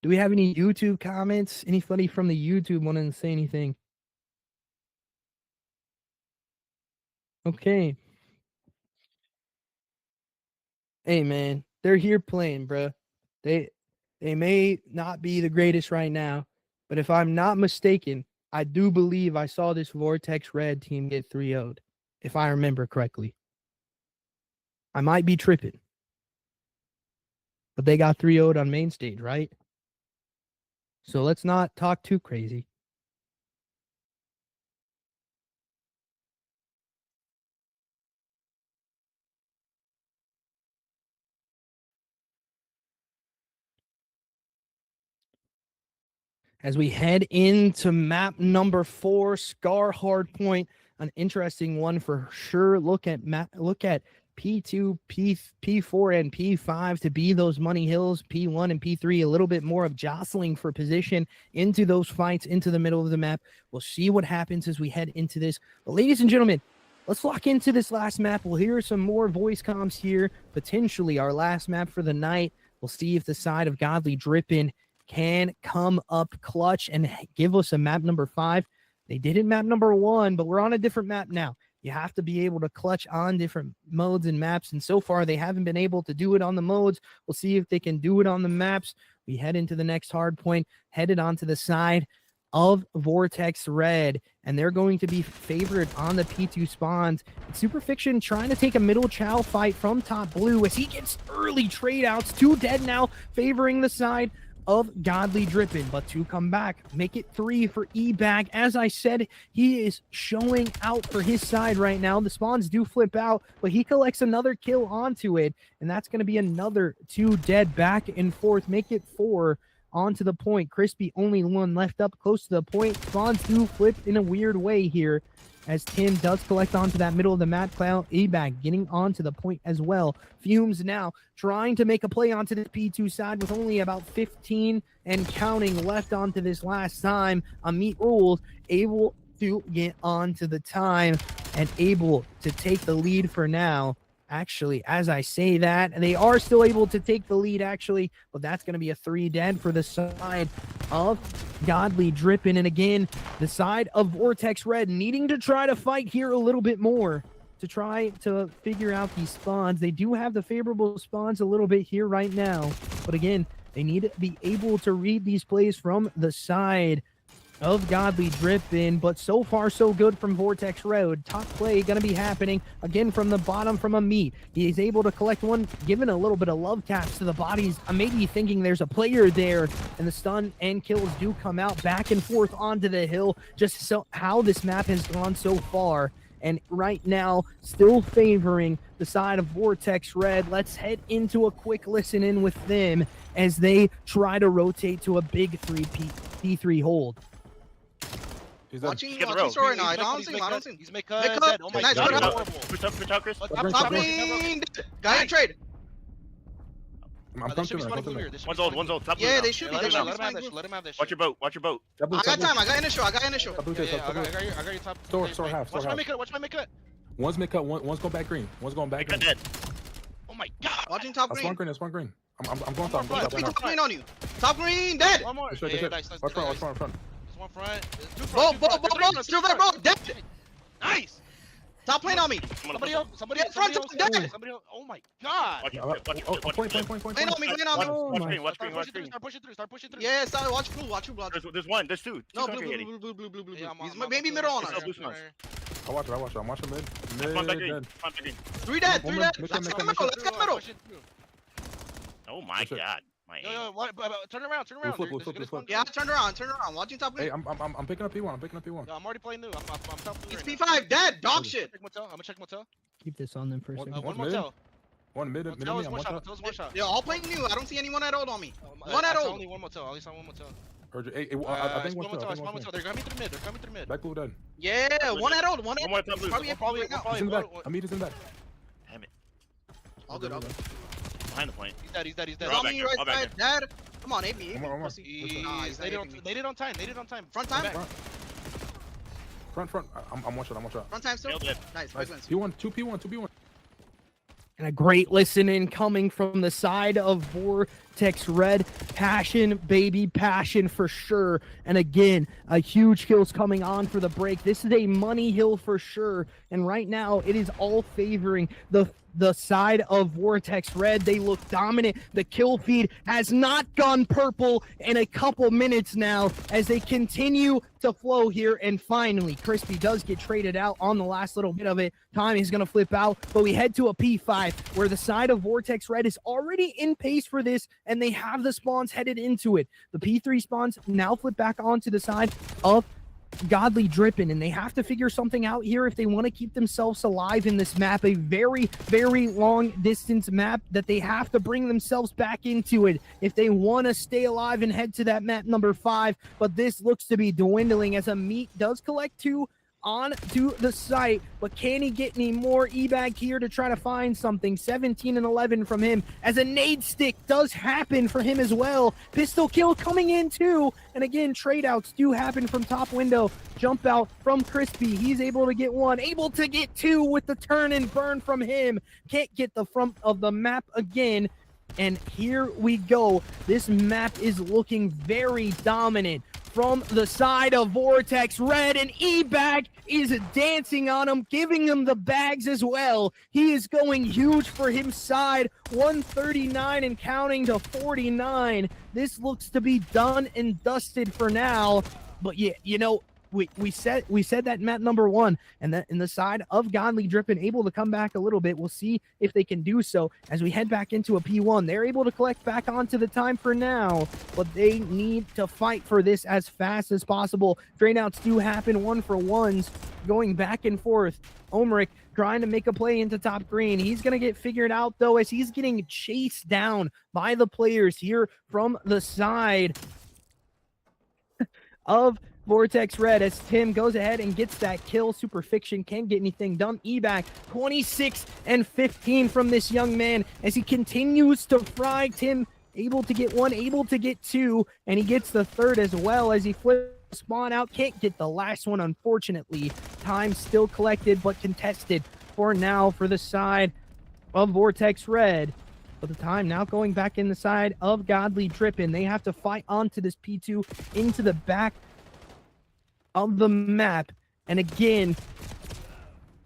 S2: do we have any YouTube comments? Anybody from the YouTube want to say anything? Okay. Hey man, they're here playing, bruh. They may not be the greatest right now, but if I'm not mistaken, I do believe I saw this Vortex Red team get 3-0'd, if I remember correctly. I might be tripping, but they got 3-0'd on main stage, right? So let's not talk too crazy. As we head into map number 4, Scar Hardpoint, an interesting one for sure. Look at P2, P4, and P5 to be those money hills. P1 and P3, a little bit more of jostling for position into those fights into the middle of the map. We'll see what happens as we head into this. But ladies and gentlemen, let's lock into this last map. We'll hear some more voice comms here. Potentially our last map for the night. We'll see if the side of Godly DRIPN can come up clutch and give us a map number 5. They did it map number 1, but we're on a different map now. You have to be able to clutch on different modes and maps, and so far they haven't been able to do it on the modes. We'll see if they can do it on the maps. We head into the next hard point, headed onto the side of Vortex Red, and they're going to be favored on the P2 spawns. Super Fiction trying to take a middle chow fight from top blue as he gets early trade outs. 2 dead now, favoring the side of Godly DRIPN, but to come back, make it 3 for EBAG. As I said, he is showing out for his side right now. The spawns do flip out, but he collects another kill onto it, and that's going to be another 2 dead back and forth. Make it 4 onto the point. Crispy only one left up close to the point. Spawns do flip in a weird way here, as Tim does collect onto that middle of the map. Cloud EBAG getting onto the point as well. Fumes now trying to make a play onto the P2 side with only about 15 and counting left onto this last time. Amit Rules able to get onto the time and able to take the lead for now. Actually, as I say that, they are still able to take the lead, actually, but that's going to be a 3 dead for the side of Godly DRIPN. And again, the side of Vortex Red needing to try to fight here a little bit more to try to figure out these spawns. They do have the favorable spawns a little bit here right now, but again, they need to be able to read these plays from the side of Godly DRIPN, but so far so good from Vortex Road. Top play going to be happening again from the bottom from Amit. He is able to collect one, giving a little bit of love taps to the bodies. Maybe thinking there's a player there, and the stun and kills do come out back and forth onto the hill. Just so how this map has gone so far. And right now, still favoring the side of Vortex Red. Let's head into a quick listen in with them as they try to rotate to a big P3 hold.
S5: Watching sorry, no, I don't see him.
S6: He's make dead. Oh my
S5: nice,
S6: god.
S11: Push up, Chris.
S5: Top green. Guy in trade.
S7: I'm coming to him.
S11: One's old. Top blue
S5: Yeah,
S11: now.
S5: they should be.
S6: Let him have this.
S11: Watch your boat.
S5: I got time. I got initial.
S6: I got your top.
S7: Store half.
S6: Watch my make cut.
S7: One's mid cut. One's going back green. One's going back green.
S11: Dead.
S6: Oh my god.
S5: Watching top
S7: That's
S5: green.
S7: one green. I'm going top.
S5: Top green on you. Top green dead.
S6: One more.
S7: Nice. Watch front.
S6: One front. Two
S5: Bro.
S6: front.
S5: Still there, bro. Dead.
S6: Nice.
S5: Stop playing on me.
S6: Somebody else. Somebody
S5: Get in front
S6: else.
S5: of the dead.
S6: Somebody else. Oh my god.
S7: Point.
S5: Playing on me. Playing on me.
S11: Watch green, watch green, watch
S6: Start
S11: green.
S6: pushing through. Start pushing through.
S5: Yeah, start. Watch blue. Watch blue.
S11: There's one, there's two.
S5: No,
S11: Two
S5: blue.
S11: congregating.
S6: Yeah,
S5: He's maybe middle on us.
S11: It's all blue smoke.
S7: I watch it. I'm watching mid.
S11: Come on back green.
S7: Dead.
S11: Come on back green.
S5: 3 dead. 3 dead.
S7: Make
S5: Let's
S7: sure,
S5: get
S7: make
S5: middle. Let's get middle.
S11: Oh my
S7: That's it.
S11: god. My
S6: Yo,
S11: aim.
S6: turn around.
S7: Flip,
S6: There's a
S7: flip,
S6: good
S7: flip.
S6: spawn.
S5: Yeah, turn around. Watching top
S7: Hey,
S5: green.
S7: I'm picking up P1. I'm picking up P1.
S6: No, I'm already playing new. I'm top blue
S5: He's
S6: right now.
S5: P5 dead. Dog shit.
S6: I'm gonna check motel.
S2: Keep this on them for a second.
S6: One
S7: One's
S6: motel.
S7: One mid.
S6: Motel is
S7: I'm
S6: one shot.
S7: watching.
S6: Motel's one shot.
S5: They're all playing new. I don't see anyone at old on me.
S6: I
S5: One at
S6: saw
S5: old.
S6: only one motel. At least on one motel.
S7: Hey, I think
S6: Spawn
S7: one's
S6: motel.
S7: mid.
S6: Spawn motel. They're coming through mid.
S7: Back blue dead.
S5: Yeah, one at old. One at
S11: One more
S5: old.
S11: top blue.
S5: Probably
S6: Probably.
S7: He's in the back. Amit is in the back.
S11: Damn it.
S5: All good. All good.
S11: Behind the point.
S6: He's dead. He's
S5: He's
S11: all
S5: on
S11: back
S5: me
S11: here,
S5: right
S11: all back
S5: side. Dead. Come on, AB.
S7: Come on.
S5: Pussy. Nah, he's not
S6: They
S5: aping me.
S6: did on time. They did on time.
S5: Front time.
S7: Front. I'm one shot.
S5: Front time still.
S11: Nailed it.
S5: Nice.
S7: Nice.
S5: Wins.
S7: P1. 2P1.
S2: And a great listening coming from the side of Vortex Red. Passion, baby, passion for sure. And again, a huge kills coming on for the break. This is a money hill for sure. And right now, it is all favoring the side of Vortex Red. They look dominant. The kill feed has not gone purple in a couple minutes now as they continue to flow here. And finally, Crispy does get traded out on the last little bit of it. Time is going to flip out, but we head to a P5 where the side of Vortex Red is already in pace for this, and they have the spawns headed into it. The P3 spawns now flip back onto the side of Godly DRIPN, and they have to figure something out here if they want to keep themselves alive in this map, a very, very long distance map that they have to bring themselves back into it if they want to stay alive and head to that map number 5. But this looks to be dwindling as Amit does collect 2 on to the site, but can he get any more? E-Bag here to try to find something. 17 and 11 from him as a nade stick does happen for him as well. Pistol kill coming in too, and again trade outs do happen from top window. Jump out from Crispy, he's able to get 1, able to get 2 with the turn and burn from him. Can't get the front of the map again, and here we go. This map is looking very dominant from the side of Vortex Red, and E-Bag is dancing on him, giving him the bags as well. He is going huge for his side, 139 and counting to 49. This looks to be done and dusted for now, but yeah, you know, we said that map number 1, and that in the side of Godly DRIPN able to come back a little bit. We'll see if they can do so as we head back into a P1. They're able to collect back onto the time for now, but they need to fight for this as fast as possible. Drain outs do happen, 1-for-1s going back and forth. Omric trying to make a play into top green. He's going to get figured out though as he's getting chased down by the players here from the side of Vortex Red as Tim goes ahead and gets that kill. Superfiction can't get anything done. E-Bag 26 and 15 from this young man as he continues to fry. Tim able to get 1, able to get 2, and he gets the 3rd as well as he flips spawn out. Can't get the last one, unfortunately. Time still collected but contested for now for the side of Vortex Red. But the time now going back in the side of Godly DRIPN. They have to fight onto this P2 into the back of the map, and again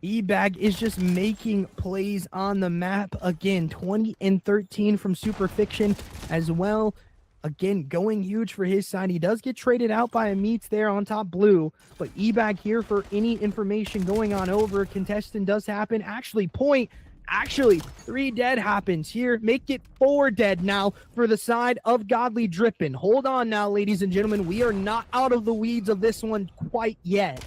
S2: E-Bag is just making plays on the map again. 20 and 13 from Superfiction as well, again going huge for his side. He does get traded out by Amit there on top blue, but E-Bag here for any information going on over. Contestant does happen, actually 3 dead happens here. Make it 4 dead now for the side of Godly DRIPN. Hold on now, ladies and gentlemen. We are not out of the weeds of this one quite yet.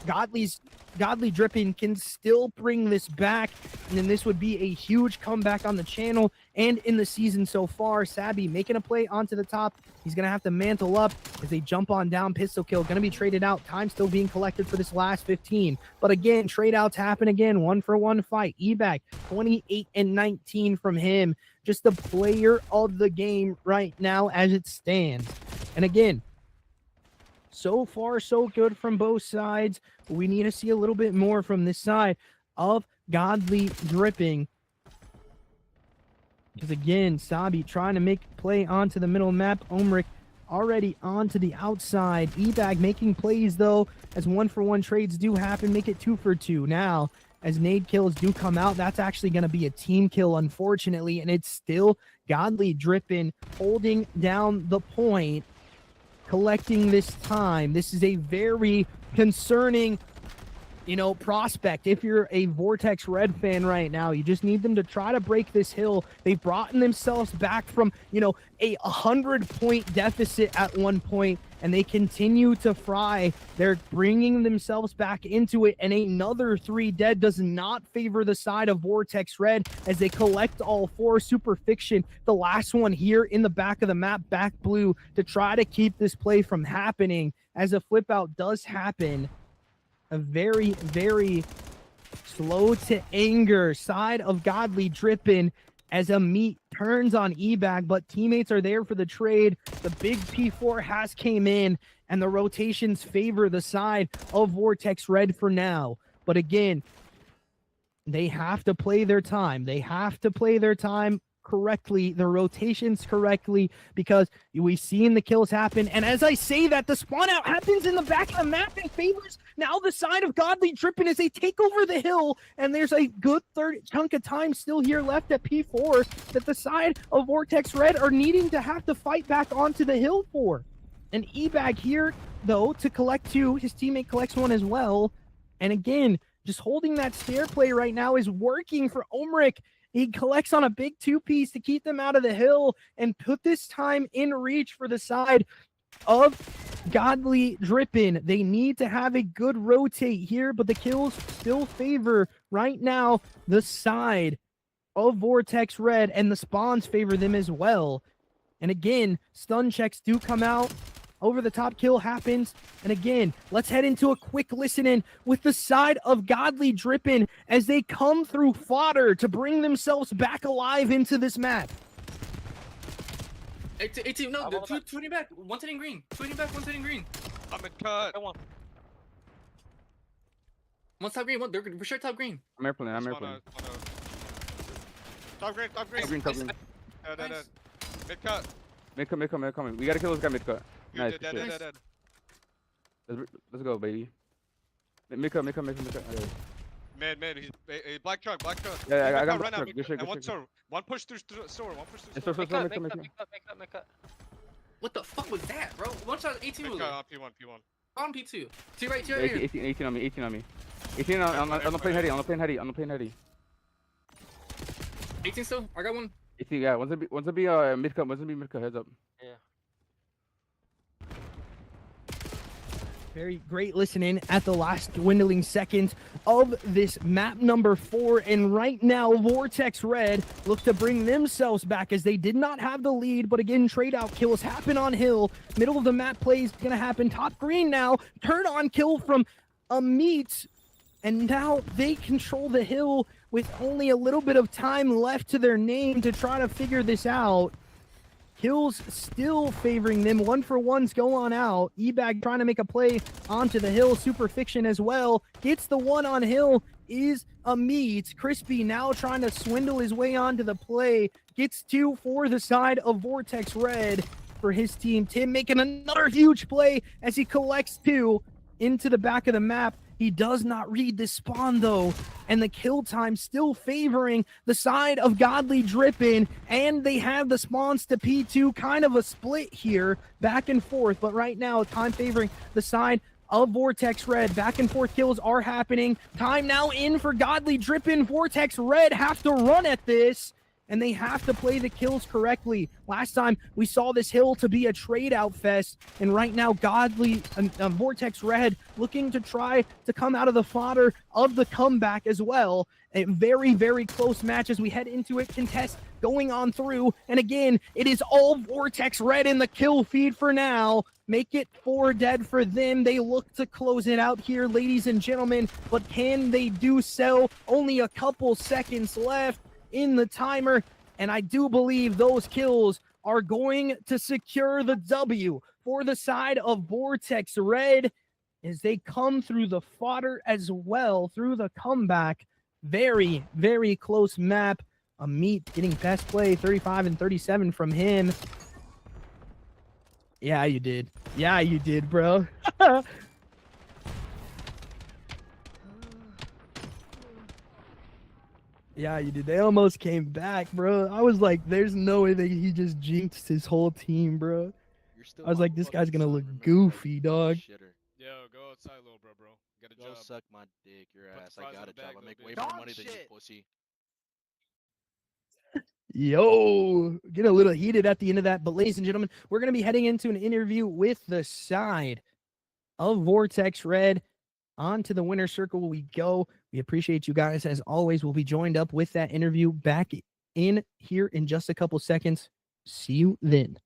S2: Godly DRIPN can still bring this back, and then this would be a huge comeback on the channel and in the season so far. Sabby making a play onto the top. He's going to have to mantle up as they jump on down. Pistol kill going to be traded out. Time still being collected for this last 15. But again, trade outs happen again. 1-for-1 fight. E-Bag 28 and 19 from him. Just the player of the game right now as it stands. And again, so far so good from both sides. We need to see a little bit more from this side of Godly DRIPN. Because again, Sabi trying to make play onto the middle map. Omric already onto the outside. E-Bag making plays though, as 1-for-1 trades do happen. Make it 2-for-2. Now as nade kills do come out. That's actually going to be a team kill, unfortunately, and it's still Godly DRIPN holding down the point, collecting this time. This is a very concerning, prospect. If you're a Vortex Red fan right now, you just need them to try to break this hill. They've brought themselves back from, a 100-point deficit at one point, and they continue to fry. They're bringing themselves back into it, and another 3 dead does not favor the side of Vortex Red as they collect all 4. Super Fiction, the last one here in the back of the map, back blue, to try to keep this play from happening. As a flip out does happen, a very, very slow to anger side of Godly DRIPN as a meat turns on EBAG, but teammates are there for the trade. The big P4 has came in, and the rotations favor the side of Vortex Red for now. But again, they have to play their time. They have to play their time correctly, the rotations correctly, because we've seen the kills happen. And as I say that, the spawn out happens in the back of the map and favors now the side of Godly DRIPN as they take over the hill, and there's a good third chunk of time still here left at P4 that the side of Vortex Red are needing to have to fight back onto the hill for. And EBAG here, though, to collect 2. His teammate collects 1 as well. And again, just holding that stair play right now is working for Omric. He collects on a big 2-piece to keep them out of the hill and put this time in reach for the side of Godly DRIPN. They need to have a good rotate here, but the kills still favor right now the side of Vortex Red, and the spawns favor them as well. And again, stun checks do come out. Over the top kill happens. And again, let's head into a quick listen in with the side of Godly DRIPN as they come through fodder to bring themselves back alive into this map.
S9: 18, no, 2 in back, 1 hitting green. 2 in back, 1 hitting green.
S8: I'm in cut.
S9: One's top green, they're for sure top green.
S10: I'm airplane.
S8: Top green.
S10: Top green.
S8: Dead. Mid cut.
S10: Mid coming. We gotta kill this guy mid cut. Nice.
S8: Dead.
S10: Let's go, baby. Mid cut. Okay.
S8: Mid. He's black truck.
S10: Yeah, I got
S8: right now.
S10: Good shit.
S8: One push through store.
S10: Make cut.
S9: What the fuck was that, bro? One shot 18
S8: Mid cut, P1.
S9: On P2. Two right here.
S10: 18 on me. 18 on the plane heady.
S9: 18 still. I got 1.
S10: 18, yeah. One's gonna be mid cut. Heads up.
S11: Yeah.
S2: Very great listening at the last dwindling seconds of this map number 4. And right now, Vortex Red look to bring themselves back as they did not have the lead. But again, trade out kills happen on hill. Middle of the map play is going to happen. Top green now. Turn on kill from Amit. And now they control the hill with only a little bit of time left to their name to try to figure this out. Kills still favoring them. 1-for-1s go on out. EBAG trying to make a play onto the hill. Super Fiction as well. Gets the 1 on hill. Is Amit. Crispy now trying to swindle his way onto the play. Gets 2 for the side of Vortex Red for his team. Tim making another huge play as he collects 2 into the back of the map. He does not read this spawn, though, and the kill time still favoring the side of Godly DRIPN, and they have the spawns to P2, kind of a split here, back and forth, but right now, time favoring the side of Vortex Red. Back and forth kills are happening. Time now in for Godly DRIPN. Vortex Red have to run at this, and they have to play the kills correctly. Last time, we saw this hill to be a trade-out fest, and right now, Vortex Red looking to try to come out of the fodder of the comeback as well. A very, very close match as we head into it. Contest going on through, and again, it is all Vortex Red in the kill feed for now. Make it 4 dead for them. They look to close it out here, ladies and gentlemen, but can they do so? Only a couple seconds left in the timer, and I do believe those kills are going to secure the W for the side of Vortex Red as they come through the fodder as well through the comeback. Very, very close map. Amit getting best play, 35 and 37 from him. Yeah, you did. Yeah, you did, bro. Yeah, you did. They almost came back, bro. I was like, there's no way that he just jinxed his whole team, bro.
S12: You're still
S2: I was
S12: my
S2: like, this guy's
S12: fucking
S2: gonna
S12: son.
S2: look
S12: Remember that,
S2: goofy,
S12: you fucking
S2: dog.
S12: shitter.
S8: Yo, go outside, little bro. Got a
S12: Go
S8: job.
S12: suck my dick, your
S8: Put the
S12: ass. I
S8: fries
S12: got
S8: in
S12: a
S8: the
S12: job.
S8: bag,
S12: I make
S8: little
S12: way
S8: bitch.
S12: more money than you, pussy.
S2: Yo, get a little heated at the end of that. But ladies and gentlemen, we're gonna be heading into an interview with the side of Vortex Red. On to the winner circle we go. We appreciate you guys as always. We'll be joined up with that interview back in here in just a couple seconds. See you then.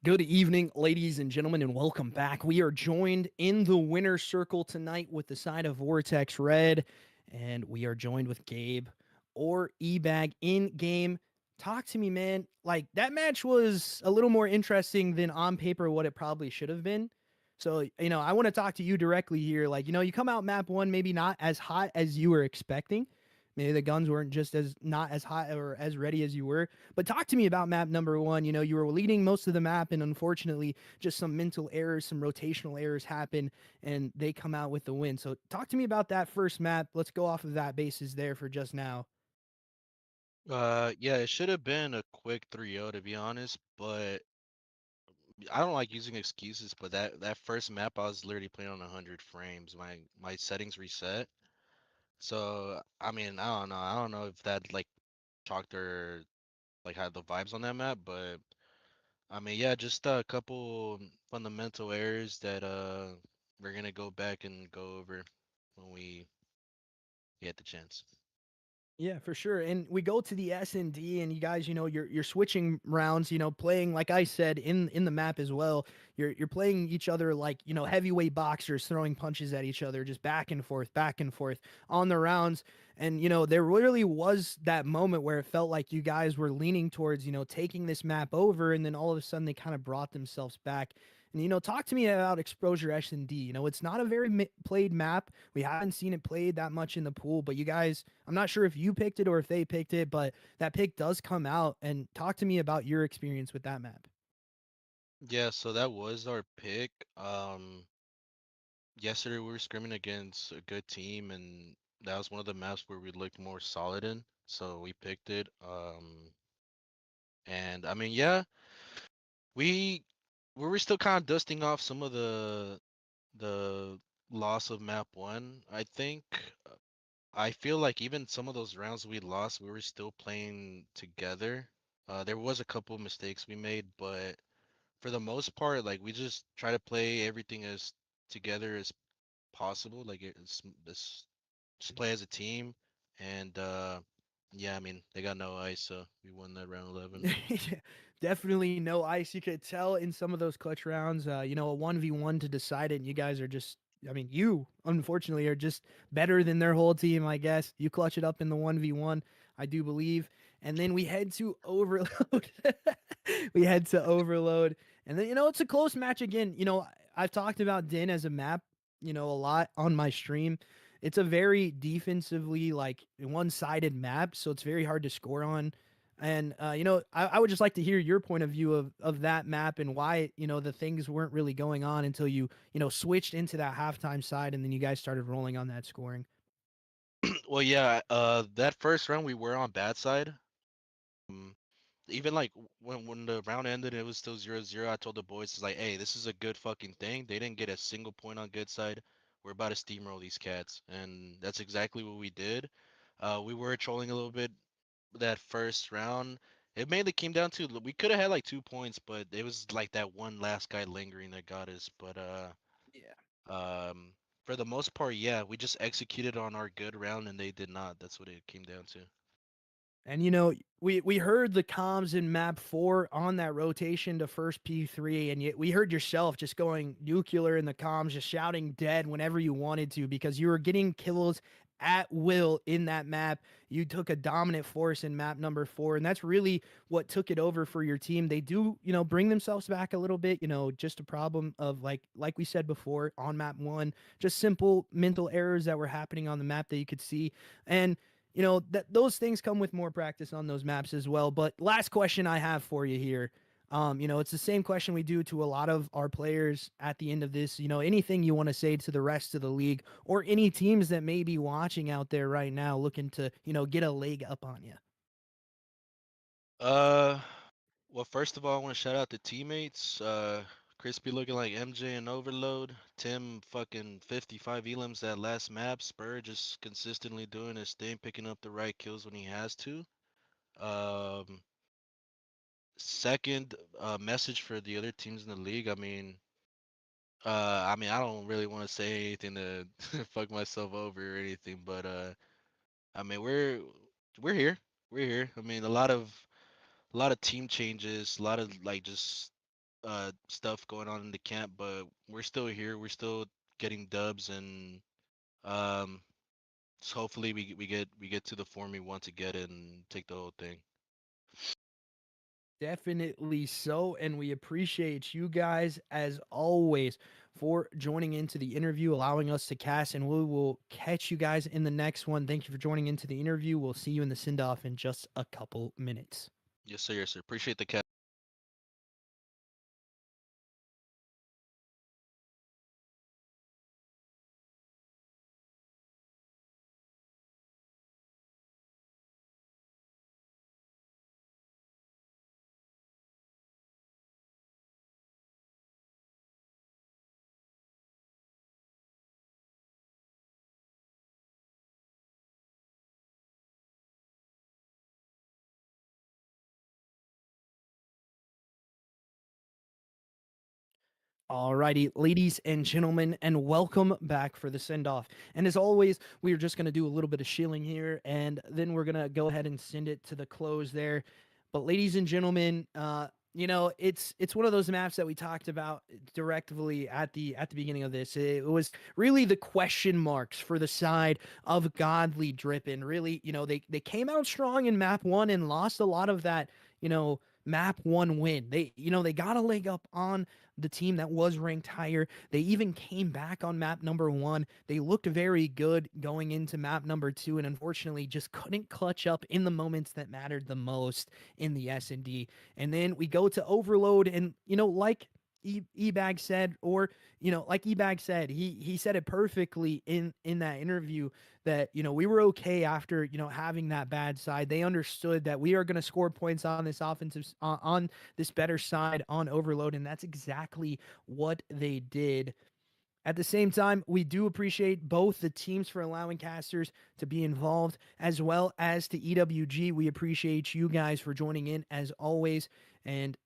S2: Good evening, ladies and gentlemen, and welcome back. We are joined in the winner circle tonight with the side of Vortex Red, and we are joined with Gabe or eBag in game. Talk to me, man. Like, that match was a little more interesting than on paper what it probably should have been. So, I want to talk to you directly here. Like, you come out map one, maybe not as hot as you were expecting. Maybe the guns weren't just as not as hot or as ready as you were. But talk to me about map number one. You were leading most of the map, and unfortunately, just some mental errors, some rotational errors happen, and they come out with the win. So talk to me about that first map. Let's go off of that basis there for just now.
S6: Yeah, it should have been a quick 3-0 to be honest, but I don't like using excuses, but that first map I was literally playing on 100 frames. My settings reset. So I mean, I don't know. I don't know if that like chalked or like had the vibes on that map, but I mean, yeah, just a couple fundamental errors that we're gonna go back and go over when we get the chance.
S2: Yeah, for sure. And we go to the S&D, and you guys, you're switching rounds, playing like I said in the map as well. You're playing each other like, heavyweight boxers throwing punches at each other, just back and forth on the rounds. And there really was that moment where it felt like you guys were leaning towards, taking this map over, and then all of a sudden they kind of brought themselves back. And talk to me about Exposure S&D. It's not a very played map. We haven't seen it played that much in the pool, but you guys, I'm not sure if you picked it or if they picked it, but that pick does come out. And talk to me about your experience with that map.
S6: Yeah, so that was our pick. Yesterday we were scrimming against a good team, and that was one of the maps where we looked more solid in. So we picked it. And I mean, yeah, we we were still kind of dusting off some of the loss of map one. I think I feel like even some of those rounds we lost, we were still playing together. There was a couple of mistakes we made, but for the most part, like we just try to play everything as together as possible. Like it's just play as a team, and yeah, I mean they got no ice, so we won that round 11.
S2: Yeah, definitely no ice. You could tell in some of those clutch rounds, a 1v1 to decide it. And you guys are just, I mean, you unfortunately are just better than their whole team, I guess. You clutch it up in the 1v1, I do believe. And then we head to Overload. We head to Overload. And then, it's a close match again. I've talked about Din as a map, a lot on my stream. It's a very defensively, like, one sided map. So it's very hard to score on. And I would just like to hear your point of view of that map and why the things weren't really going on until you switched into that halftime side, and then you guys started rolling on that scoring.
S6: Well, yeah, that first round we were on bad side. Um, Even like when the round ended, it was still 0-0. I told the boys, it's like, hey, this is a good fucking thing. They didn't get a single point on good side. We're about to steamroll these cats, and that's exactly what we did. We were trolling a little bit that first round. It mainly came down to we could have had like 2 points, but it was like that one last guy lingering that got us. But
S2: Yeah.
S6: um, for the most part, yeah, we just executed on our good round, and they did not. That's what it came down to.
S2: And we heard the comms in map 4 on that rotation to first P3, and yet we heard yourself just going nuclear in the comms, just shouting dead whenever you wanted to, because you were getting kills at will in that map. You took a dominant force in map number 4, and that's really what took it over for your team. They do, bring themselves back a little bit, just a problem of like we said before on map 1, just simple mental errors that were happening on the map that you could see. And that those things come with more practice on those maps as well. But last question I have for you here. It's the same question we do to a lot of our players at the end of this. Anything you want to say to the rest of the league or any teams that may be watching out there right now looking to, get a leg up on you?
S6: Uh, well, first of all, I want to shout out the teammates. Crispy looking like MJ and Overload. Tim fucking 55 elims that last map. Spur just consistently doing his thing, picking up the right kills when he has to. Um, Second, message for the other teams in the league. I don't really want to say anything to fuck myself over or anything, but I mean, we're here. We're here. I mean, a lot of team changes, a lot of like just stuff going on in the camp, but we're still here. We're still getting dubs, and um so hopefully we get to the form we want to get and take the whole thing.
S2: Definitely so. And we appreciate you guys, as always, for joining into the interview, allowing us to cast. And we will catch you guys in the next one. Thank you for joining into the interview. We'll see you in the send off in just a couple minutes.
S6: Yes, sir. Yes, sir. Appreciate the cat.
S2: Alrighty, ladies and gentlemen, and welcome back for the send-off. And as always, we are just going to do a little bit of shilling here, and then we're going to go ahead and send it to the close there. But ladies and gentlemen, you know, it's one of those maps that we talked about directly at the beginning of this. It was really the question marks for the side of Godly DRIPN. Really, you know, they came out strong in map 1 and lost a lot of that, you know, map 1 win. They, you know, they got a leg up on the team that was ranked higher. They even came back on map number 1. They looked very good going into map number 2, and unfortunately just couldn't clutch up in the moments that mattered the most in the S&D. And then we go to Overload, and, you know, like E-Bag said, or, you know, like E-Bag said, he said it perfectly in that interview that, you know, we were okay after, you know, having that bad side. They understood that we are going to score points on this offensive, on this better side on Overload, and that's exactly what they did. At the same time, we do appreciate both the teams for allowing casters to be involved, as well as to EWG. We appreciate you guys for joining in as always, and,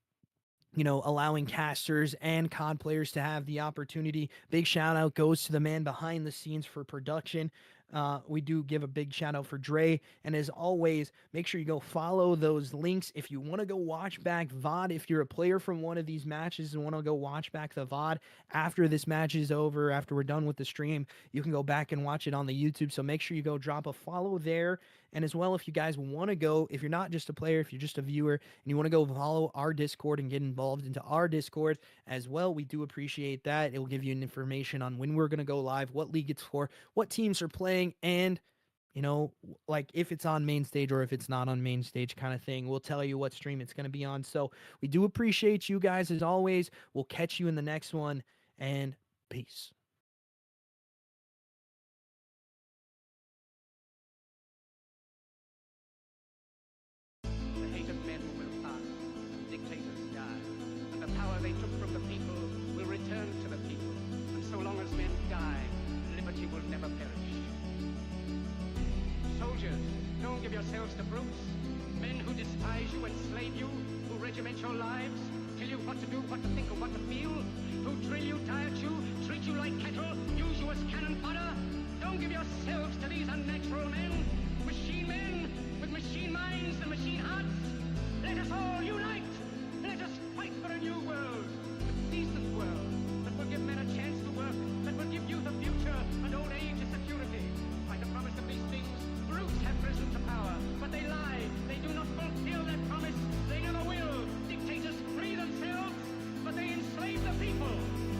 S2: you know, allowing casters and COD players to have the opportunity. Big shout out goes to the man behind the scenes for production. We do give a big shout out for Dre. And as always, make sure you go follow those links. If you want to go watch back VOD, if you're a player from one of these matches and want to go watch back the VOD after this match is over, after we're done with the stream, you can go back and watch it on the YouTube. So make sure you go drop a follow there. And as well, if you guys want to go, if you're not just a player, if you're just a viewer and you want to go follow our Discord and get involved into our Discord as well, we do appreciate that. It will give you information on when we're going to go live, what league it's for, what teams are playing, and, you know, like if it's on main stage or if it's not on main stage kind of thing. We'll tell you what stream it's going to be on. So we do appreciate you guys as always. We'll catch you in the next one, and peace.
S1: The hate of men will pass, dictators die, and the power they took from the people will return to the people. And so long as men die, liberty will never perish. Soldiers, don't give yourselves to brutes, men who despise you, enslave you, who regiment your lives, tell you what to do, what to think, or what to feel, who drill you, diet you, treat you like cattle, use you as cannon fodder. Don't give yourselves to these unnatural men, machine men with machine minds and machine hearts. Let us all unite. Let us fight for a new world, a decent world that will give men a chance to work, that will give youth a future and old age a security. By the promise of these things, brutes have risen to power, but they lie. They do not fulfill that promise. They never will. Dictators free themselves, but they enslave the people.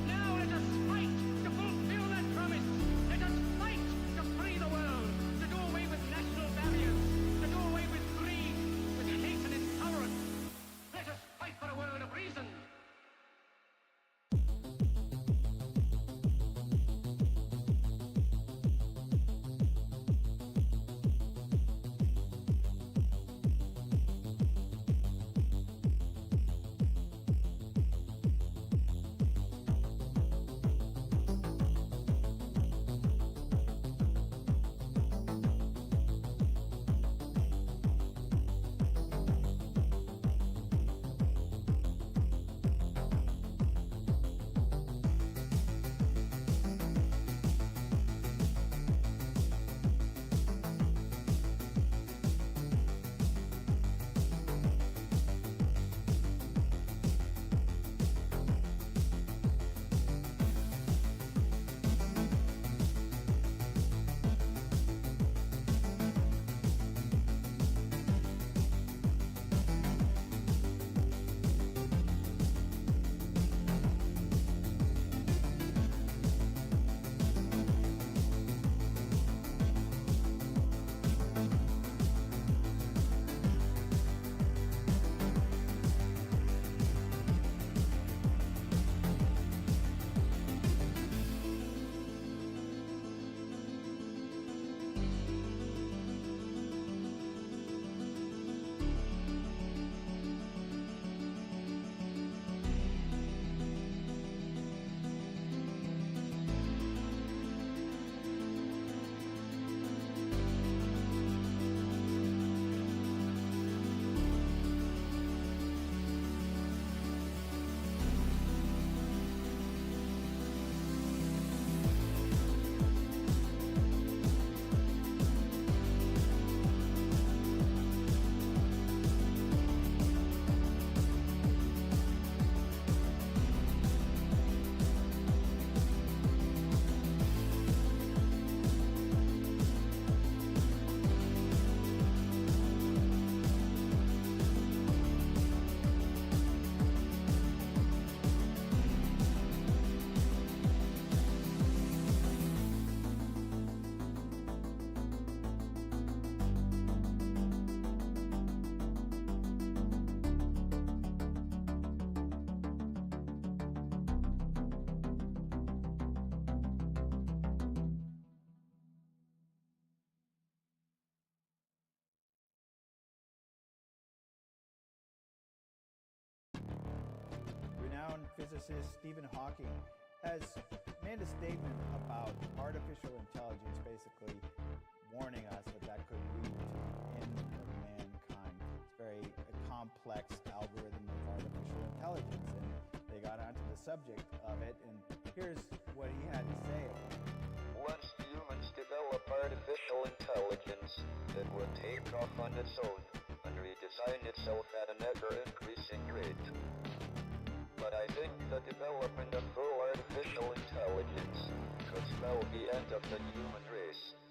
S1: Now let us fight to fulfill that promise. Let us fight to free the world, to do away with national barriers, to do away with greed, with hate and intolerance. Let us fight for a world of reason.
S3: physicist Stephen Hawking has made a statement about artificial intelligence, basically warning us that could lead to the end of mankind. It's very a complex algorithm of artificial intelligence, and they got onto the subject of it, and here's what he had to say about it.
S4: Once humans develop artificial intelligence, it will take off on its own and redesign itself at an ever-increasing rate. But I think the development of full artificial intelligence could spell the end of the human race.